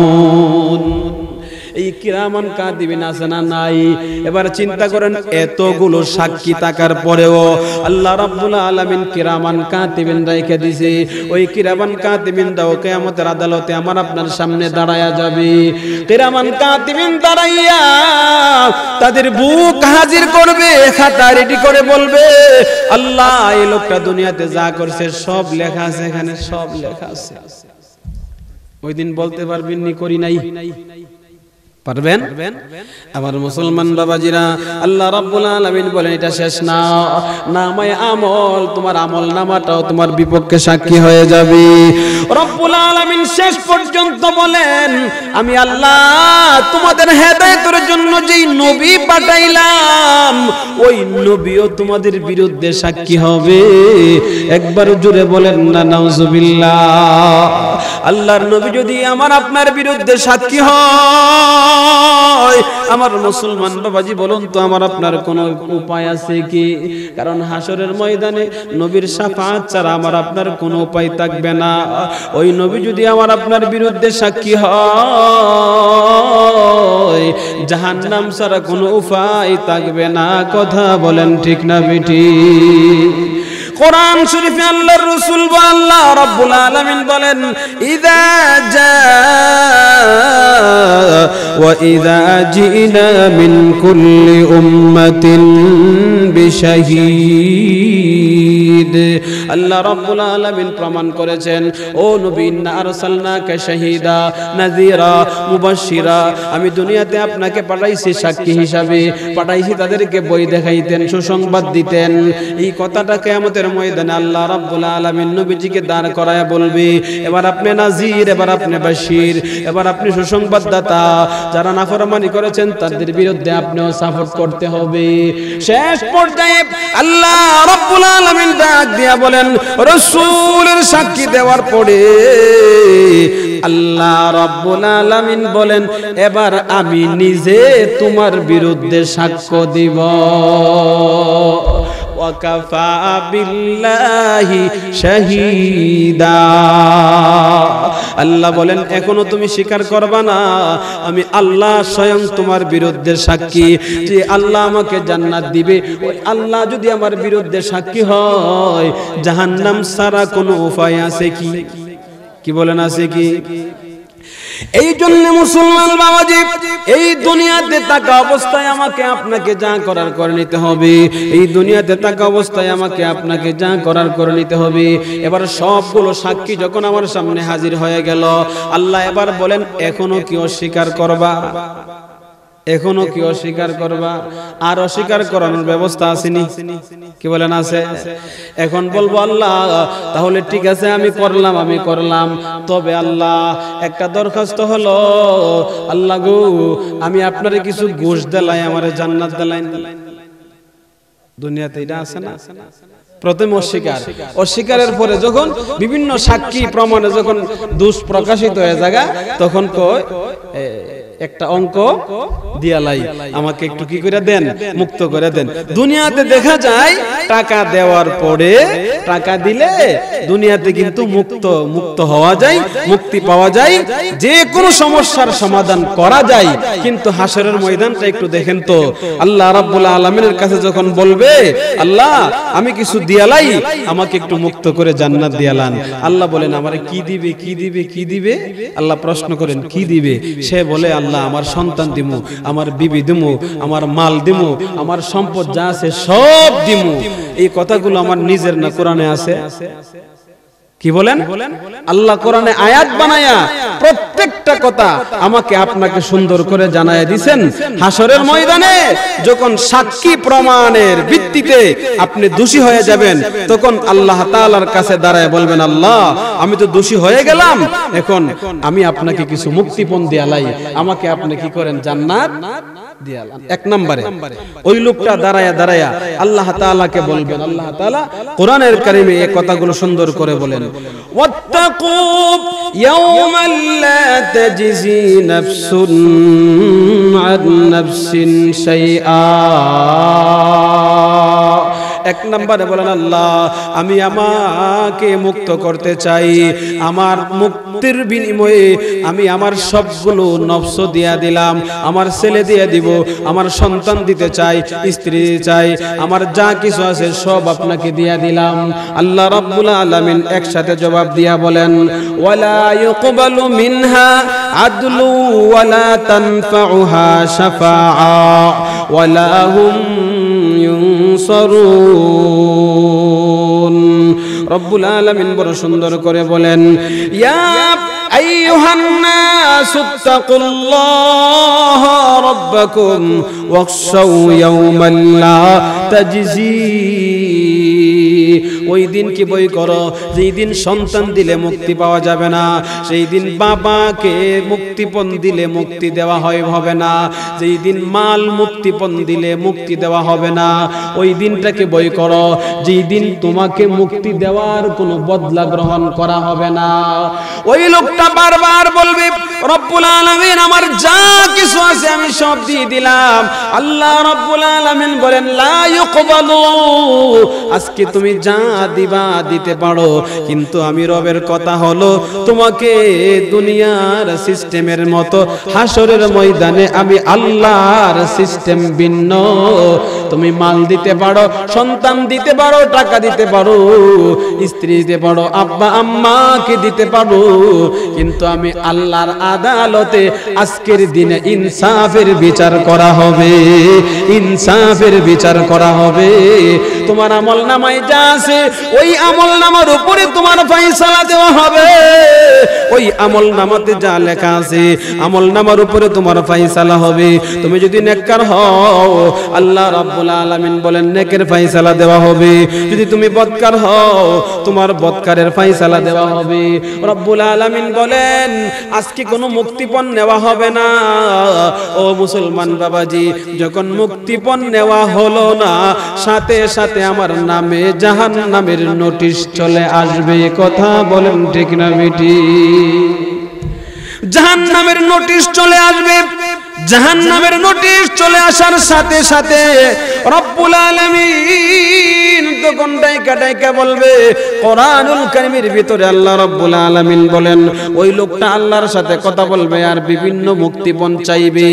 তাফআলুন। এই কিরামান কাতিবিন আছে না নাই? এবার চিন্তা করেন, এতগুলো সাক্ষী থাকার পরেও আল্লাহ রাব্বুল আলামিন কিরামান কাতিবিন রেখে দিয়েছে। ওই কিরামান কাতিবিন দাও কিয়ামতের আদালতে আমার আপনার সামনে দাঁড়ায়া যাবে। কিরামান কাতিবিন দাঁড়াইয়া তাদের বুক হাজির করবে, খাতা রেডি করে বলবে, আল্লাহ এই লোকটা দুনিয়াতে যা করছে সব লেখা আছে, এখানে সব লেখা আছে। ওই দিন বলতে পারবেন নি করি নাই? পারবেন? আমার মুসলমান বাবাজিরা, আল্লাহ রাব্বুল আলামিন বলেন, এটা শেষ না, নামায়ে আমল, তোমার আমল নামাটাও তোমার বিপক্ষে সাক্ষী হয়ে যাবে। রব্বুল আলামিন শেষ পর্যন্ত বলেন, আমি আল্লাহ তোমাদের হেদায়েতের জন্য যেই নবী পাঠাইলাম ওই নবীও তোমাদের বিরুদ্ধে সাক্ষী হবে। একবার জোরে বলেন না নাউজুবিল্লাহ। আল্লাহর নবী যদি আমার আপনার বিরুদ্ধে সাক্ষী হয়, আমার মুসলমান বাবাজি বলুন তো, আমার আপনার কোনো উপায় আছে কি? কারণ হাসরের ময়দানে নবীর শাফাআত ছাড়া আমার আপনার কোনো উপায় থাকবে না। ওই নবী যদি আমার আপনার বিরুদ্ধে সাক্ষী হয়, জাহান্নাম ছাড়া কোনো উপায় থাকবে না। কথা বলেন ঠিক না বেটি? কোরআন শরীফে আল্লাহর রাসূল বা আল্লাহ রাব্বুল আলামিন বলেন, ইযা ওয়া ইযা জিনা মিন কুল্লি উম্মাতিন বিশাহীদ। আল্লাহ রাব্বুল আলামিন প্রমাণ করেছেন, ও নবী, ইন্না আরসালনাকা শাহীদা নাযীরা মুবাশশিরা, আমি দুনিয়াতে আপনাকে পাঠাইছি সাক্ষী হিসাবে, পাঠাইছি তাদেরকে বই দেখাইতেন, সুসংবাদ দিতেন। এই কথাটা কিয়ামতের ময়দানে আল্লাহ রাব্বুল আলামিন নবীজিকে দাঁড় করায়া বলবে, এবার আপনি নাজির, এবার আপনি বাশির, এবার আপনি সুসংবাদদাতা। যারা নাফরমানি করেছেন তাদের বিরুদ্ধে আপনিও সাপোর্ট করতে হবে। শেষ পর্যায়ে আল্লাহ রাব্বুল আলামিন ডাক দিয়া বলেন, রাসূলের সাক্ষী দেওয়ার পরে আল্লাহ রাব্বুল আলামিন বলেন, এবার আমি নিজে তোমার বিরুদ্ধে সাক্ষ্য দিব। ওয়াকাফা বিল্লাহি শাহীদা। আল্লাহ বলেন, এখনো তুমি স্বীকার করবা না? আমি আল্লাহ স্বয়ং তোমার বিরুদ্ধে সাক্ষী যে আল্লাহ আমাকে জান্নাত দিবে। ওই আল্লাহ যদি আমার বিরুদ্ধে সাক্ষী হয়, জাহান্নাম ছাড়া কোনো উপায় আছে কি? কি বলেন আছে কি? এই জন্য মুসলমান বাবাজি, এই দুনিয়াতে থাকা অবস্থায় আমাকে আপনাকে যা করার করে নিতে হবে। এই দুনিয়াতে থাকা অবস্থায় আমাকে আপনাকে যা করার করে নিতে হবে। এবার সবগুলো সাক্ষী যখন আমার সামনে হাজির হয়ে গেল, আল্লাহ এবার বলেন, এখনো কি অস্বীকার করবা? এখনো কি অস্বীকার করবা? আর অস্বীকার করানোর ব্যবস্থা আসেনি? কি বলেন, আছে? এখন বলবো, আল্লাহ তাহলে ঠিক আছে, আমি করলাম, তবে আল্লাহ একটা দরখাস্ত হলো, আল্লাহ গো আমি আপনারে কিছু ঘুষ দিলাই, আমারে জান্নাত দিলাই। দুনিয়াতে এটা আছে না? প্রথম অস্বীকারের পরে যখন বিভিন্ন সাক্ষী প্রমাণে যখন দোষ প্রকাশিত হয়ে যায়, তখন কয় একটা অঙ্ক দিয়ালাই, আমাকে একটু কি করে দেন, মুক্ত করে দেন। দুনিয়াতে দেখা যায় টাকা দেওয়ার পরে, টাকা দিলে দুনিয়াতে কিন্তু মুক্ত হওয়া যায়, মুক্তি পাওয়া যায়, যে কোনো সমস্যার সমাধান করা যায়। কিন্তু হাসরের ময়দানটা একটু দেখেন তো, আল্লাহ রাব্বুল আলামিনের কাছে যখন বলবে, আল্লাহ আমি কিছু দিয়ালাই, আমাকে একটু মুক্ত করে জান্নাত দিয়ালান, আল্লাহ বলেন আমারে কি দিবে, কি দিবে, কি দিবে? আল্লাহ প্রশ্ন করেন কি দিবে? সে বলে, আল্লাহ আমার সন্তান দিমু, আমার বিবি দিমু, আমার মাল দিমু, আমার সম্পদ যা আছে সব দিমু। এই কথাগুলো আমার নিজের না, কোরআনে আছে। কি বলেন? আল্লাহ কোরআনে আয়াত বানায়া প্রত্যেকটা কথা আমাকে আপনাকে সুন্দর করে জানায়া দিবেন। হাসরের ময়দানে যখন সাক্ষী প্রমাণের ভিত্তিতে আপনি দোষী হয়ে যাবেন, তখন আল্লাহ তাআলার কাছে দাঁড়ায় বলবেন, আল্লাহ আমি তো দোষী হয়ে গেলাম, এখন আমি আপনাকে কিছু মুক্তিপণ দিয়ালাই, আমাকে আপনি কি করেন, জান্নাত দিয়ালান। এক নম্বরে ওই লোকটা দাঁড়ায়া আল্লাহ তাআলাকে বলবেন, আল্লাহ তাআলা কোরআনের কারিমে এই কথাগুলো সুন্দর করে বলেন, ওয়াত্তাকু ইয়াওমান লা তাজজি নাফসুন আন নাফসিন শাইআ। এক নম্বরে বলেন, আল্লাহ আমি আমাকে মুক্ত করতে চাই, আমার মুক্তির বিনিময়ে আমি আমার সবগুলো নফস দিয়া দিলাম, আমার ছেলে দিয়ে দিব, আমার সন্তান দিতে চাই, স্ত্রী চাই, আমার যা কিছু আছে সব আপনাকে দিয়া দিলাম। আল্লাহ রাব্বুল আলামিন একসাথে জবাব দিয়া বলেন, ওয়ালা ইউকবালু মিনহা আদলু ওয়ালা তানফাউহা শাফাআ ওয়ালা হুম ইউনসারুন। রব্বুল আলামিন বড় সুন্দর করে বলেন, ইয়া আইয়ুহান নাসুত্তাকুল্লাহা রাব্বাকুম ওয়াখশাউ ইয়াওমান লা তাজজি। ওই দিন কি বই করো, যেই দিন সন্তান দিলে মুক্তি পাওয়া যাবে না, সেই দিন বাবাকে মুক্তিপণ দিলে মুক্তি দেওয়া হবে না, যেই দিন মাল মুক্তিপণ দিলে মুক্তি দেওয়া হবে না, ওই দিনটাকে বই করো, যেই দিন তোমাকে মুক্তি দেওয়ার কোনো বদলা গ্রহণ করা হবে না। ওই লোকটা বারবার বলবে, রব্বুল আলামিন আমার যা কিছু আছে আমি সব দিয়ে দিলাম। আল্লাহ রব্বুল আলামিন বলেন, লা ইউকবালু, আজকে তুমি যা দিবা দিতে পারো, কিন্তু আমি রবের কথা হলো তোমাকে দুনিয়ার সিস্টেমের মতো হাসরের ময়দানে আমি আল্লাহর সিস্টেম ভিন্ন। তুমি মাল দিতে পারো, সন্তান দিতে পারো, টাকা দিতে পারো, স্ত্রী দিতে পারো, আব্বা আম্মাকে দিতে পারো, কিন্তু আমি আল্লাহর আদালতে আজকের দিনে ইনসাফের বিচার করা হবে, ইনসাফের বিচার করা হবে। তোমার আমলনামায় যা আছে ওই আমলনামার উপরে তোমার ফয়সালা দেওয়া হবে, ওই আমলনামাতে যা লেখা আছে আমলনামার উপরে তোমার ফয়সালা হবে। তুমি যদি নেককার হও, আল্লাহ রাব্বুল আলামিন বলেন নেকের ফয়সালা দেওয়া হবে, যদি তুমি বদকার হও তোমার বদকারের ফয়সালা দেওয়া হবে। রব্বুল আলামিন বলেন আজকে কোনো মুক্তিপণ নেওয়া হবে না। ও মুসলমান বাবাজি, যখন মুক্তিপণ নেওয়া হলো না, সাথে সাথে আমার নামে জাহান্নামের নোটিশ চলে আসবে। কথা বলেন ঠিক না বেটি? জাহান্নামের নোটিশ চলে আসবে। জাহান্নামের নোটিশ চলে আসার সাথে সাথে রব্বুল আলামিন তখন ডাইকা বলবে, কোরআনুল কারীমের ভিতরে আল্লাহ রব্বুল আলামিন বলেন ওই লোকটা আল্লাহর সাথে কথা বলবে আর বিভিন্ন মুক্তিপণ চাইবে।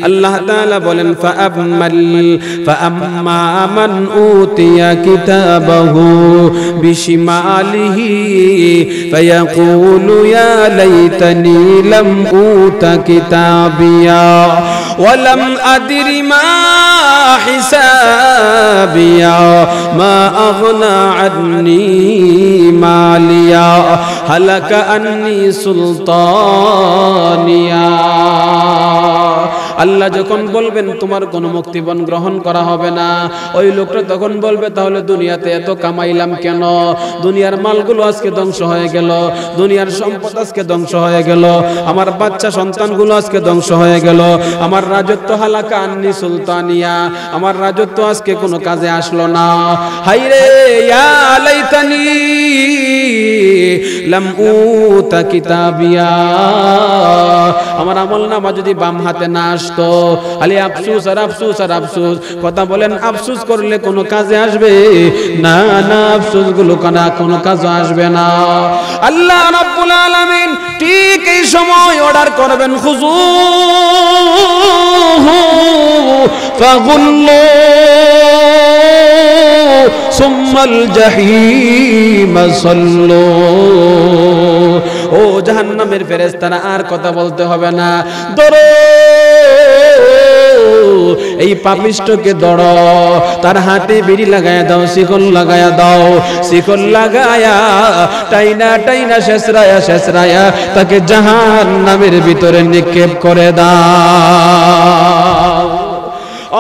আল্লাহ তাআলা বলেন ফাআম্মা মান উতিয়া কিতাবাহু বিশিমালিহি ফায়াকুলু ইয়া লাইতানি লাম উতা কিতাবিয়া ওয়ালাম আদরি মা হিসাবিয়া মা আগনা আন্নি মালিয়া হালাকা আন্নি সুলতানিয়া। আল্লাহ যখন বলবেন তোমার কোনো মুক্তিপণ গ্রহণ করা হবে না, ওই লোকটা তখন বলবে তাহলে দুনিয়াতে এত কামাইলাম কেন? দুনিয়ার মালগুলো আজকে ধ্বংস হয়ে গেল, দুনিয়ার সম্পদ আজকে ধ্বংস হয়ে গেল, আমার বাচ্চা সন্তানগুলো আজকে ধ্বংস হয়ে গেল, আমার রাজত্ব হালাকা আন্নি সুলতানিয়া, আমার রাজত্ব আজকে কোনো কাজে আসলো না। হাইরে ইয়া লাইতানি লাম উতা কিতাবিয়া, আমার আমলনামা যদি বাম হাতে না আসতো, খালি আফসোস আর আফসোস আর আফসোস। কথা বলেন আফসোস করলে কোনো কাজে আসবে না? না, আফসোস গুলো কোনো কাজে আসবে না। আল্লাহ রাব্বুল আলামিন ঠিক এই সময় অর্ডার করবেন, খুযু ফাগুল্লু সুম্মাল জাহিম সাল্লু। ও জাহান্নামের ফেরেশতারা আর কথা বলতে হবে না, ধরো এই পাপিষ্ঠকে ধরো, তার হাতে বিড়ি লাগায়া দাও, শিকল লাগায়া দাও, শিকল লাগায়া টাইনা টাইনা শেষরায়া তাকে জাহান্নামের ভিতরে নিক্ষেপ করে দাও।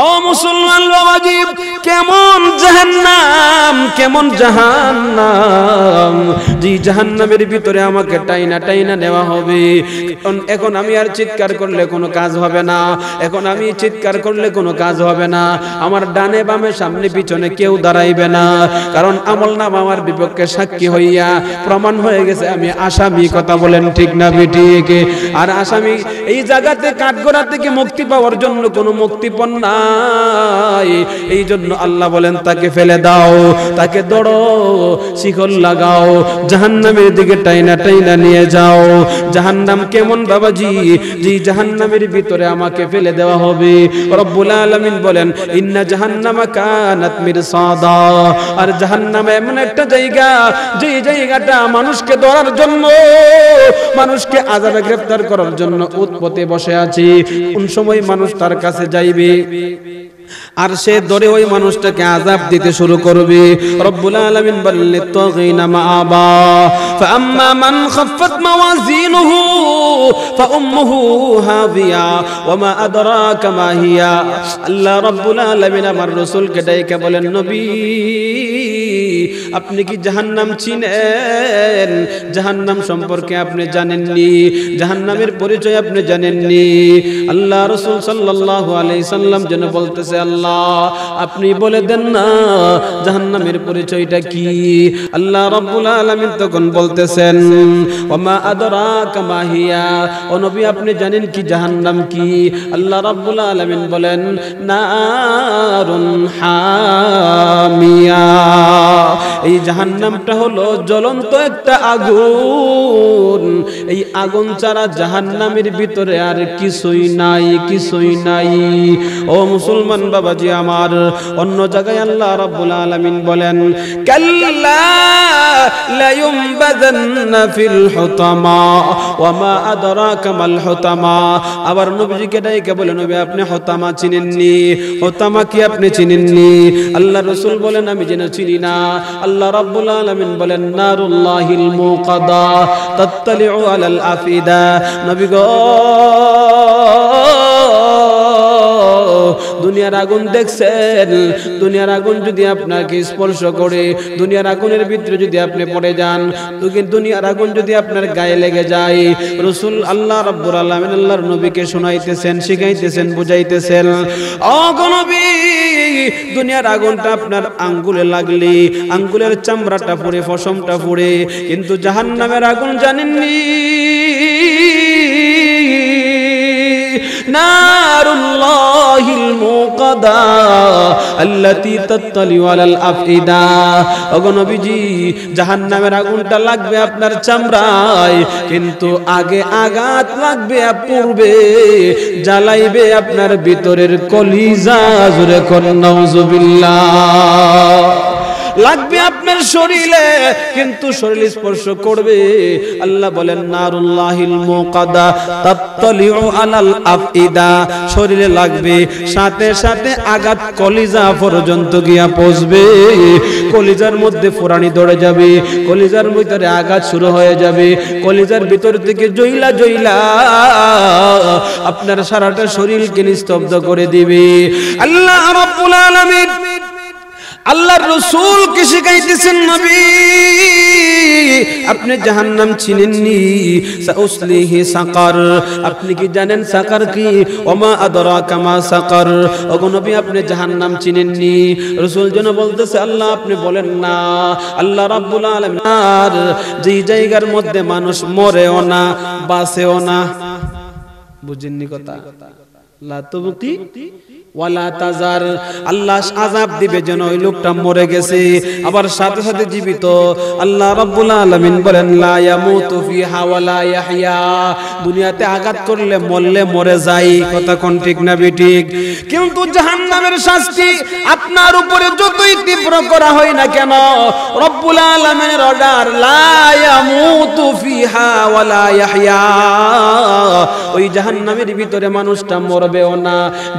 ও মুসলমান বাবাজি, কেমন জাহান্নাম, কেমন জাহান্নাম! যে জাহান্নামের ভিতরে আমাকে টাইনা টাইনা নেওয়া হবে। এখন আমি আর চিৎকার করলে কোনো কাজ হবে না, এখন আমি চিৎকার করলে কোনো কাজ হবে না। আমার ডানে বামে সামনে পিছনে কেউ দাঁড়াইবে না, কারণ আমলনামা আমার বিপক্ষে সাক্ষী হইয়া প্রমাণ হয়ে গেছে আমি আসামি। কথা বলেন ঠিক না বেঠিক? আর আসামি এই জায়গাতে কাঠগড়া থেকে মুক্তি পাওয়ার জন্য কোনো মুক্তিপণ নাই। এই জন্য আল্লাহ বলেন তাকে ফেলে দাও, তাকে ধরো, শিকল লাগাও, জাহান্নামের দিকে টাইনা টাইনা নিয়ে যাও। জাহান্নাম কেমন বাবাজি? যে জাহান্নামের ভিতরে আমাকে ফেলে দেওয়া হবে। রব্বুল আলামিন বলেন ইন্না জাহান্নামা কানাত মিরসাদা। আর জাহান্নাম এমন একটা জায়গা, যে জায়গাটা মানুষকে ধরার জন্য, মানুষকে আযাবে গ্রেফতার করার জন্য উৎপতে বসে আছে। কোন সময় মানুষ তার কাছে যাইবে আর সে ধরে ওই মানুষটাকে আযাব দিতে শুরু করবে। রব্বুল আলামিন বলেন লিত্তাগিনা মাআবা ফাআম্মা মান খাফফাত মাওয়াজিনুহু ফাউম্মুহু হাবিয়া ওয়ামা আদরাকা মা হিয়া। আল্লাহ রাব্বুল আলামিন আমার রাসূলকে ডাইকা বলেন, নবী আপনি কি জাহান্নাম চিনেন? জাহান্নাম সম্পর্কে আপনি জানেননি, জাহান্নামের পরিচয় আপনি জানেননি। আল্লাহ রাসূল সাল্লাল্লাহু আলাইহি সাল্লাম যেন বলতেছে, আল্লাহ আপনি বলে দেন না জাহান্নামের পরিচয়টা কি? আল্লাহ রাব্বুল আলামিন তখন বলতেছেন, ওয়ামা আদরাকা মা হিয়া, ও নবী আপনি জানেন কি জাহান্নাম কি? আল্লাহ রাব্বুল আলামিন বলেন, নারুন হামিয়া। এই জাহান্নামটা হলো জ্বলন্ত একটা আগুন। এই আগুন ছাড়া জাহান্নামের ভিতরে আর কিছুই নাই, কিছুই নাই। ও মুসলমান বাবাজি আমার, অন্য জায়গায় আল্লাহ রাব্বুল আলামিন বলেন, কাল্লা লা ইউমবাযান্না ফিল হুতামা ওয়ামা আদরাকা মাল হুতামা। আবার নবীজিকে ডাইকে বলে, নবী আপনি হুতামা চিনেননি? হুতামা কি আপনি চিনেননি? আল্লাহ রাসূল বলেন, আমি যেন চিনি না। আল্লাহ রাব্বুল আলামিন বলেন, নারুল্লাহিল মুকাদা তাত্তালিউ আলাল আফিদা। নবী গো, দুনিয়ার আগুন দেখছেন? দুনিয়ার আগুন যদি আপনাকে স্পর্শ করে, দুনিয়ার আগুনের ভিতরে যদি আপনি পড়ে যান, দুনিয়ার আগুন যদি আপনার গায়ে লেগে যায়, রাসূল আল্লাহ রাব্বুল আলামিন আল্লাহর নবীকে শোনাইতেছেন, শিখাইতেছেন, বুঝাইতেছেন, ও গো নবী দুনিয়ার আগুনটা আপনার আঙ্গুলে লাগলে আঙ্গুলের চামড়াটা পুড়ে, পশমটা পুড়ে, কিন্তু জাহান্নামের আগুন জানেননি? নারুল্লাহিল মুকাদা আল্লাতী তাত্তালিউ আলাল আফইদা। ওগো নবীজি, জাহান্নামের আগুনটা লাগবে আপনার চামড়ায়, কিন্তু আগে আঘাত লাগবে পূর্বে জ্বালাইবে আপনার ভিতরের কলিজা। জোরে কোন নাউজুবিল্লাহ। লাগবে আপনার শরীরে, কিন্তু শরীর স্পর্শ করবে। আল্লাহ বলেন নারুল্লাহিল মুকাদা তাত্তালিউ আলাল আফইদা, শরীরে লাগবে, সাথে সাথে আঘাত কলিজা পর্যন্ত গিয়া পৌঁছবে। কলিজার মধ্যে ফোরানি ধরে যাবে, কলিজার ভিতরে আঘাত শুরু হয়ে যাবে, কলিজার ভিতর থেকে জইলা জইলা আপনার সারাটা শরীরকে নিস্তব্ধ করে দিবে। আল্লাহ রাব্বুল আলামিন আল্লাহর রাসূলকে শিখাইতেছেন, নবী আপনি জাহান্নাম চিনেননি? সাউসলিহি সাকার, আপনি কি জানেন সাকার কি? ওমা আদরাকা মা সাকার। ওগো নবী, আপনি জাহান্নাম চিনেননি? রাসূল যেন বলতেছে, আল্লাহ আপনি বলেন না। আল্লাহ রাব্বুল আলামিন আর যেই জায়গার মধ্যে মানুষ মরেও না বাঁচেও না, বুঝেননি কথা? লা তুবকি ওয়ালা তাজার, আল্লাহ আযাব দিবে যেন ওই লোকটা মরে গেছে আবার সাথে সাথে জীবিত। আল্লাহ রাব্বুল আলামিন বলেন লা ইয়ামুতু ফিহা ওয়ালা ইয়াহইয়া, দুনিয়াতে আঘাত করলে মরলে মরে যায়। কথা কোন ঠিক না বেঠিক? কিন্তু জাহান্নামের শাস্তি আপনার উপরে যতই তীব্র করা হয় না কেন, রব্বুল আলামিনের অর্ডার লা ইয়ামুতু ফিহা ওয়ালা ইয়াহইয়া, ওই জাহান্নামের ভিতরে মানুষটা মরবেও না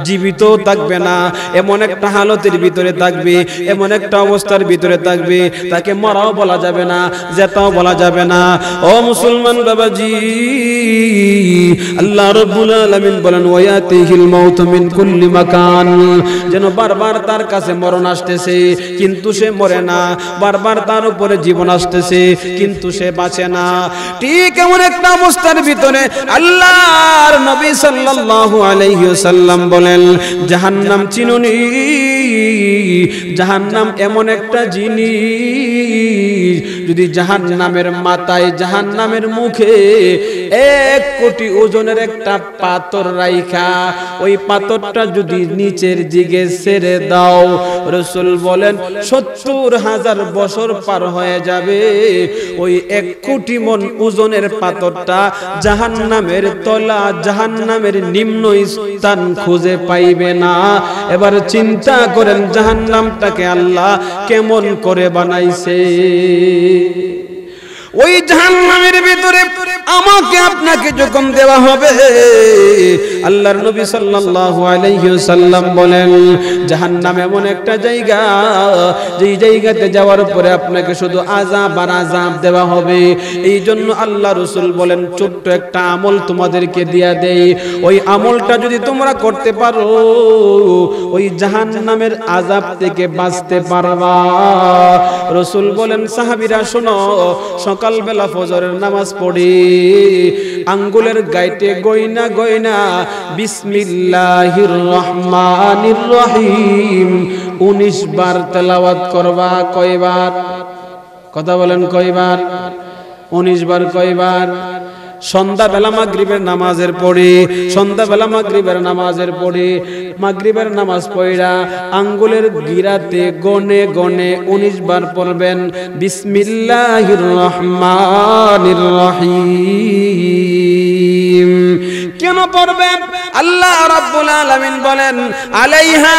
জীবিত থাকবে না, এমন একটা হালতের ভিতরে থাকবে, এমন একটা অবস্থার ভিতরে থাকবে, তাকে মরাও বলা যাবে না, যেতাও বলা যাবে না। ও মুসলমান বাবাজি, আল্লাহ রাব্বুল আলামিন বলেন ওয়ায়াতিহিল মাউতু মিন কুল্লি মাকান, যেন বারবার তার কাছে মরণ আসতেছে কিন্তু সে মরে না, বারবার তার উপরে জীবন আসতেছে কিন্তু সে বাঁচে না। ঠিক এমন একটা অবস্থার ভিতরে আল্লাহর নবী সাল্লাল্লাহু আলাইহি ওয়াসাল্লাম বলেন, জাহান্নাম চিনুনি? জাহান্নাম এমন একটা জিনিস, যদি জাহান্নামের মাথায় জাহান্নামের মুখে 1 কোটি ওজনের একটা পাথর রাইখা ওই পাথরটা যদি নিচের দিকে ছেড়ে দাও, রাসূল বলেন ৭০,০০০ বছর পার হয়ে যাবে, ওই 1 কোটি মন ওজনের পাথরটা জাহান্নামের তলা, জাহান্নামের নিম্ন স্থান খুঁজে পাইবে না। এবার চিন্তা করেন জাহান্নামটাকে আল্লাহ কেমন করে বানাইছে। ওই জাহান্নামের ভিতরে আমাকে আপনাকে যখন দেওয়া হবে, আল্লাহর নবী সাল্লাল্লাহু আলাইহি ওয়াসাল্লাম বলেন, জাহান্নাম এমন একটা জায়গা, যেই জায়গাতে যাওয়ার পরে আপনাকে শুধু আযাব আর আযাব দেওয়া হবে। এই জন্য আল্লাহ রাসূল বলেন, ছোট্ট একটা আমল তোমাদেরকে দিয়া দেই, ওই আমলটা যদি তোমরা করতে পারো ওই জাহান্নামের আযাব থেকে বাঁচতে পারবা। রাসূল বলেন, সাহাবীরা শোনো, সকালবেলা ফজরের নামাজ পড়ি, আঙ্গুলের গাইতে গয়না গয়না বিসমিল্লাহির রহমানির রহিম 19 বার তেলাওয়াত করবা। কয়বার? কথা বলেন, কয়বার? 19 বার। কয়বার? সন্ধ্যাবেলা মাগরিবের নামাজের পড়ে, সন্ধ্যাবেলা মাগরিবের নামাজের পড়ে, মাগরিবের নামাজ পড়া আঙ্গুলের গিরাতে গনে গনে 19 বার পড়বেন বিসমিল্লাহির রহমানির রহিম। কেন পড়বেন? আল্লাহ রাব্বুল আলামিন বলেন, আলাইহা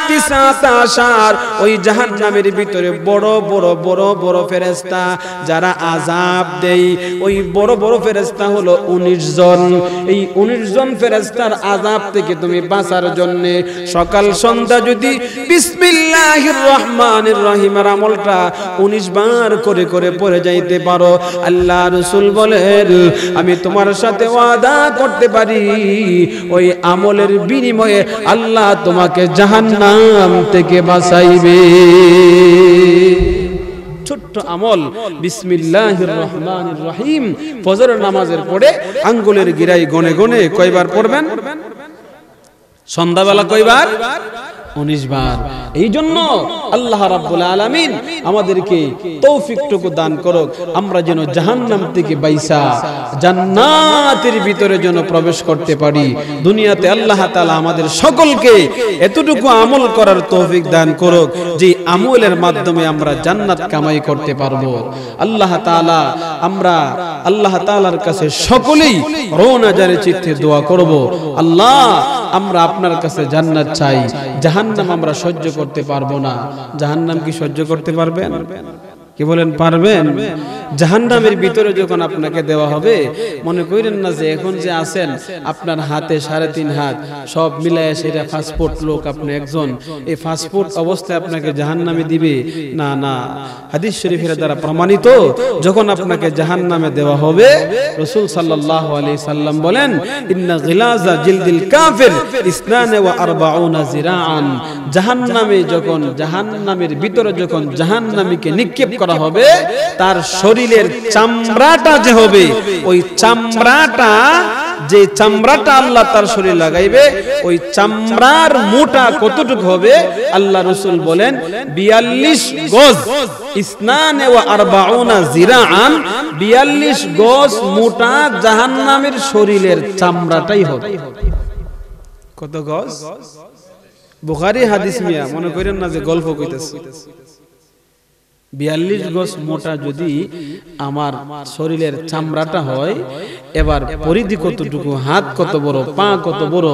19, ওই জাহান্নামের ভিতরে বড় বড় বড় বড় ফেরেশতা যারা আযাব দেয়, ওই বড় বড় ফেরেশতা হলো 19 জন। এই 19 জন ফেরেশতার আযাব থেকে তুমি বাঁচার জন্য সকাল সন্ধ্যা যদি বিসমিল্লাহির রহমানির রহিমের আমলটা 19 বার করে করে পড়ে যাইতে পারো, আল্লাহ রাসূল বলেন, আমি তোমার সাথে ওয়াদা করতে পারি ওই আমলের বিনিময়ে আল্লাহ তোমাকে জাহান্নাম থেকে বাঁচাইবে। ছোট্ট আমল বিসমিল্লাহির রহমানির রহিম ফজরের নামাজের পরে আঙ্গুলের গিরায় গনে গনে কয়বার পড়বেন? সন্ধ্যাবেলা কয়বার? 19 বার। এই জন্য আল্লাহ রাব্বুল আলামিন আমাদেরকে তৌফিকটুকু দান করুক, আমরা যেন জাহান্নাম থেকে বাইসা জান্নাতের ভিতরে যেন প্রবেশ করতে পারি। দুনিয়াতে আল্লাহ তাআলা আমাদের সকলকে এতটুকু আমল করার তৌফিক দান করুক যে আমলের মাধ্যমে আমরা জান্নাত কামাই করতে পারবো। আল্লাহ তাআলা, আমরা আল্লাহ তাআলার কাছে সকলেই রওনা জারি চিত্তে দোয়া করব, আল্লাহ আমরা আপনার কাছে জান্নাত চাই, জাহান্নাম আমরা সহ্য করতে পারবো না। জাহান্নাম কি সহ্য করতে পারবেন? কি বলেন, পারবেন? জাহান্নামের ভিতরে যখন আপনাকে দেওয়া হবে, মনে করেন না যে এখন যে আছেন আপনার হাতে 3.5 হাত সব মিলায় সেটা পাসপোর্ট লোক আপনি একজন, এই পাসপোর্ট অবস্থায় আপনাকে জাহান্নামে দিবে না। না, হাদিস শরীফের দ্বারা প্রমাণিত, যখন আপনাকে জাহান্নামে দেওয়া হবে, রাসূল সাল্লাল্লাহু আলাইহি সাল্লাম বলেন, ইন্না গিলাজা জিলদিল কাফির 42 জিরাআন। জাহান্নামে যখন, জাহান্নামের ভিতরে যখন জাহান্নামীকে নিক্ষেপ করা হবে, তার শরীরের চামড়াটা যে হবে, ওই চামড়াটা, যে চামড়াটা আল্লাহ তার শরীরে লাগাইবে, ওই চামড়ার মোটা কতটুকু হবে? আল্লাহ রাসূল বলেন 42 গজ, 42 জিরাআন, 42 গজ মোটা জাহান্নামের শরীরের চামড়াটাই হবে। কত গজ? বুখারী হাদিস, মিয়া মনে করেন না যে গল্প কইতেছি। 42 গজ মোটা যদি আমার শরীরের চামড়াটা হয়, এবার পরিধি কতটুকু, হাত কত বড়, পা কত বড়,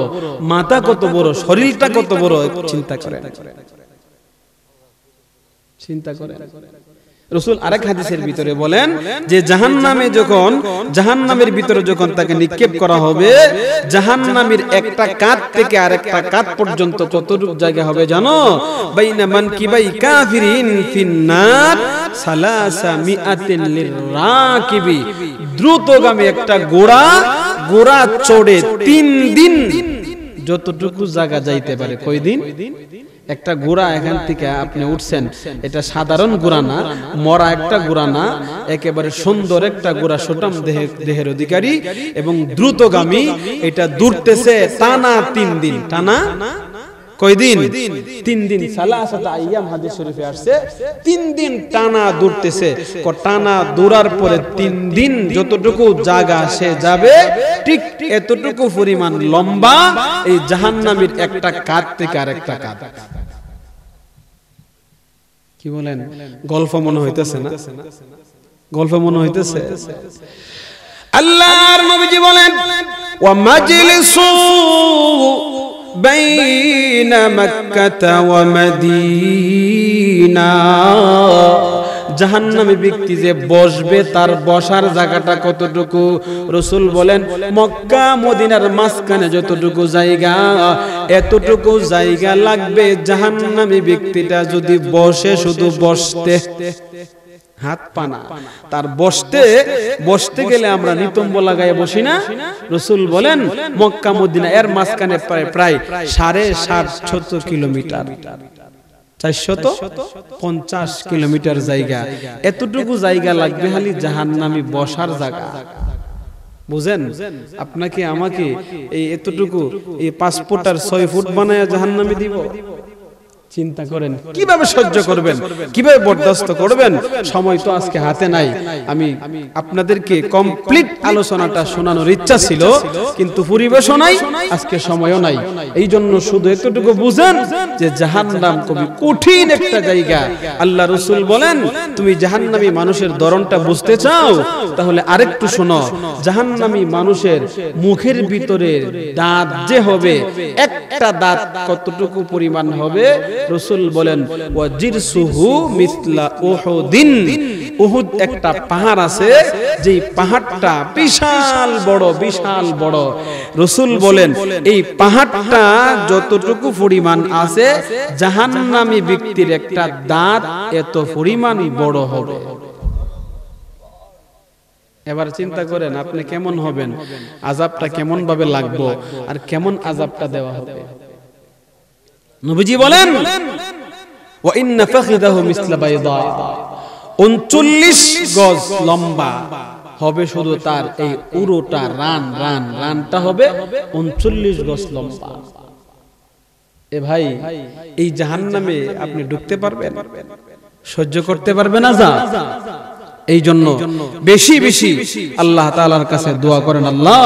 মাথা কত বড়, শরীরটা কত বড়, চিন্তা করেন, চিন্তা করেন। রাসূল আরেক হাদিসের ভিতরে বলেন যে জাহান্নামে যখন, জাহান্নামের ভিতরে যখন তাকে নিক্ষেপ করা হবে, জাহান্নামের একটা কাঁধ থেকে আরেকটা কাঁধ পর্যন্ত কতটুকু জায়গা হবে জানো? বাইনা মানকিবাই কাফিরিন ফিন্নার 300 লিরাকিবি। দ্রুতগামী একটা ঘোড়া চড়ে 3 দিন যতটুকু জায়গা যাইতে পারে। কয় দিন? একটা ঘোড়া এখান থেকে আপনি উঠছেন, এটা সাধারণ ঘোড়া না, মরা একটা ঘোড়া না, একেবারে সুন্দর একটা ঘোড়া, সুঠাম দেহের অধিকারী এবং দ্রুতগামী। এটা দৌড়তেছে টানা 3 দিন। টানা কয় দিন? 3 দিন। সালাসাত আইয়াম হাদিস শরীফে আসছে 3 দিন টানা দৌড়তেছে। টানা দৌড়ার পরে 3 দিন যতটুকু জায়গা সে যাবে, ঠিক এতটুকু পরিমাণ লম্বা এই জাহান্নামের একটা কাঁধ থেকে আরেকটা কাঁধ। কি বলেন? গল্প মনে হইতেছে না? গল্প মনে হইতেছে? আল্লাহর নবীজি বলেন, ওয়া মাজলিসু বাইনা মক্কা ওয়া মদিনা। জাহান্নামী ব্যক্তি যে বসবে, তার বসার জায়গাটা কতটুকু? রাসূল বলেন মক্কা মদিনার মাঝখানে যতটুকু জায়গা, এতটুকু জায়গা লাগবে জাহান্নামী ব্যক্তিটা যদি বসে, শুধু বসতে, হাত পানা, তার বসতে গেলে আমরা নিতম্ব লাগায় বসি না? রাসূল বলেন মক্কা মদিনা এর মাঝখানে প্রায় 750 কিলোমিটার, 450 কিলোমিটার জায়গা, এতটুকু জায়গা লাগবে খালি জাহান্নামী বসার জায়গা। বুঝেন? আপনাকে আমাকে এই এতটুকু, এই 5 ফুট আর 6 ফুট বানায় জাহান্নামে দিব? চিন্তা করেন কিভাবে সহ্য করবেন, কিভাবে বরদাস্ত করবেন। সময় তো আজকে হাতে নাই। আমি আপনাদেরকে কমপ্লিট আলোচনাটা শোনানোর ইচ্ছা ছিল, কিন্তু পরিবেশও নাই, আজকে সময়ও নাই। এই জন্য শুধু এতটুকু বুঝেন যে জাহান্নাম খুবই কঠিন একটা জায়গা। আল্লাহ রাসূল বলেন, তুমি জাহান্নামী মানুষের ধরনটা বুঝতে চাও, তাহলে আরেকটু শোনো। জাহান্নামী মানুষের মুখের ভিতরে দাঁত যে হবে, একটা দাঁত কতটুকু পরিমাণ হবে? রাসূল বলেন ওয়াজিরসুহু মিসলা উহুদিন। উহুদ একটা পাহাড় আছে, যেই পাহাড়টা বিশাল বড়, বিশাল বড়। রাসূল বলেন এই পাহাড়টা যতটুকু পরিমাণ আছে, জাহান্নামী ব্যক্তির একটা দাঁত এত পরিমাণ বড় হবে। এবার চিন্তা করেন আপনি কেমন হবেন, আযাবটা কেমন ভাবে লাগবে, আর কেমন আযাবটা দেওয়া হবে। নবীজি বলেন ওয়া ইন্না ফাখিদাহু মিসলা বাইদা, 39 গজ লম্বা হবে শুধু তার এই উরুটা, রানটা হবে 39 গজ লম্বা। এ ভাই, এই জাহান্নামে আপনি ঢুকতে পারবেন? সহ্য করতে পারবেন না? এই জন্য বেশি বেশি আল্লাহ তাআলার কাছে দোয়া করেন, আল্লাহ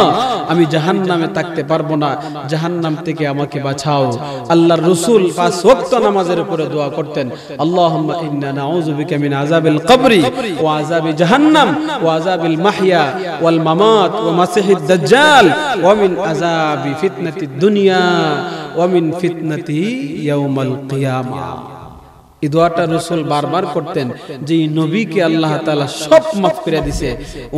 আমি জাহান্নামে থাকতে পারবো না, জাহান্নাম থেকে আমাকে বাঁচাও। আল্লাহর রাসূল 5 ওয়াক্ত নামাজের উপরে দোয়া করতেন, আল্লাহুম্মা ইন্না নাউযু বিকা মিন আযাবিল কবরি ওয়া আযাবি জাহান্নাম ওয়া আযাবিল মাহইয়া ওয়াল মামাত ওয়া মাসিহিদ দাজ্জাল ওয়া মিন আযাবি ফিতনাতিদ দুনিয়া ওয়া মিন ফিতনাতি ইয়াউমাল কিয়ামা। এই দোয়াটা রাসূল বারবার করতেন, যে নবীকে আল্লাহ তাআলা সব মাফ করে দিয়েছে,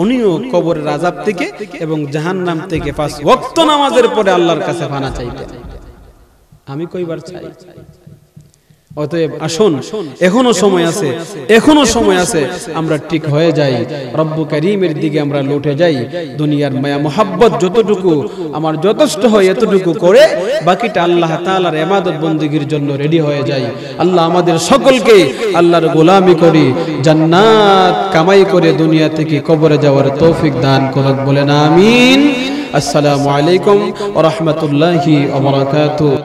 উনিও কবরের আযাব থেকে এবং জাহান্নাম থেকে 5 ওয়াক্ত নামাজের পরে আল্লাহর কাছে পানা চাইতেন। আমি কয়বার চাই? অতএব আসুন, এখনো সময় আছে, এখনো সময় আছে, আমরা ঠিক হয়ে যাই, রব্বুল কারীমের দিকে আমরা লুটে যাই। দুনিয়ার মায়া মোহাব্বত যতটুকু আমার যথেষ্ট হয় এতটুকু করে বাকিটা আল্লাহ তাআলার ইবাদত বندگির জন্য রেডি হয়ে যাই। আল্লাহ আমাদের সকলকে আল্লাহর গোলামি করি, জান্নাত কামাই করে দুনিয়া থেকে কবরে যাওয়ার তৌফিক দান করুন, বলেন আমিন। আসসালামু আলাইকুম ওয়া রাহমাতুল্লাহি ওয়া বারাকাতুহু।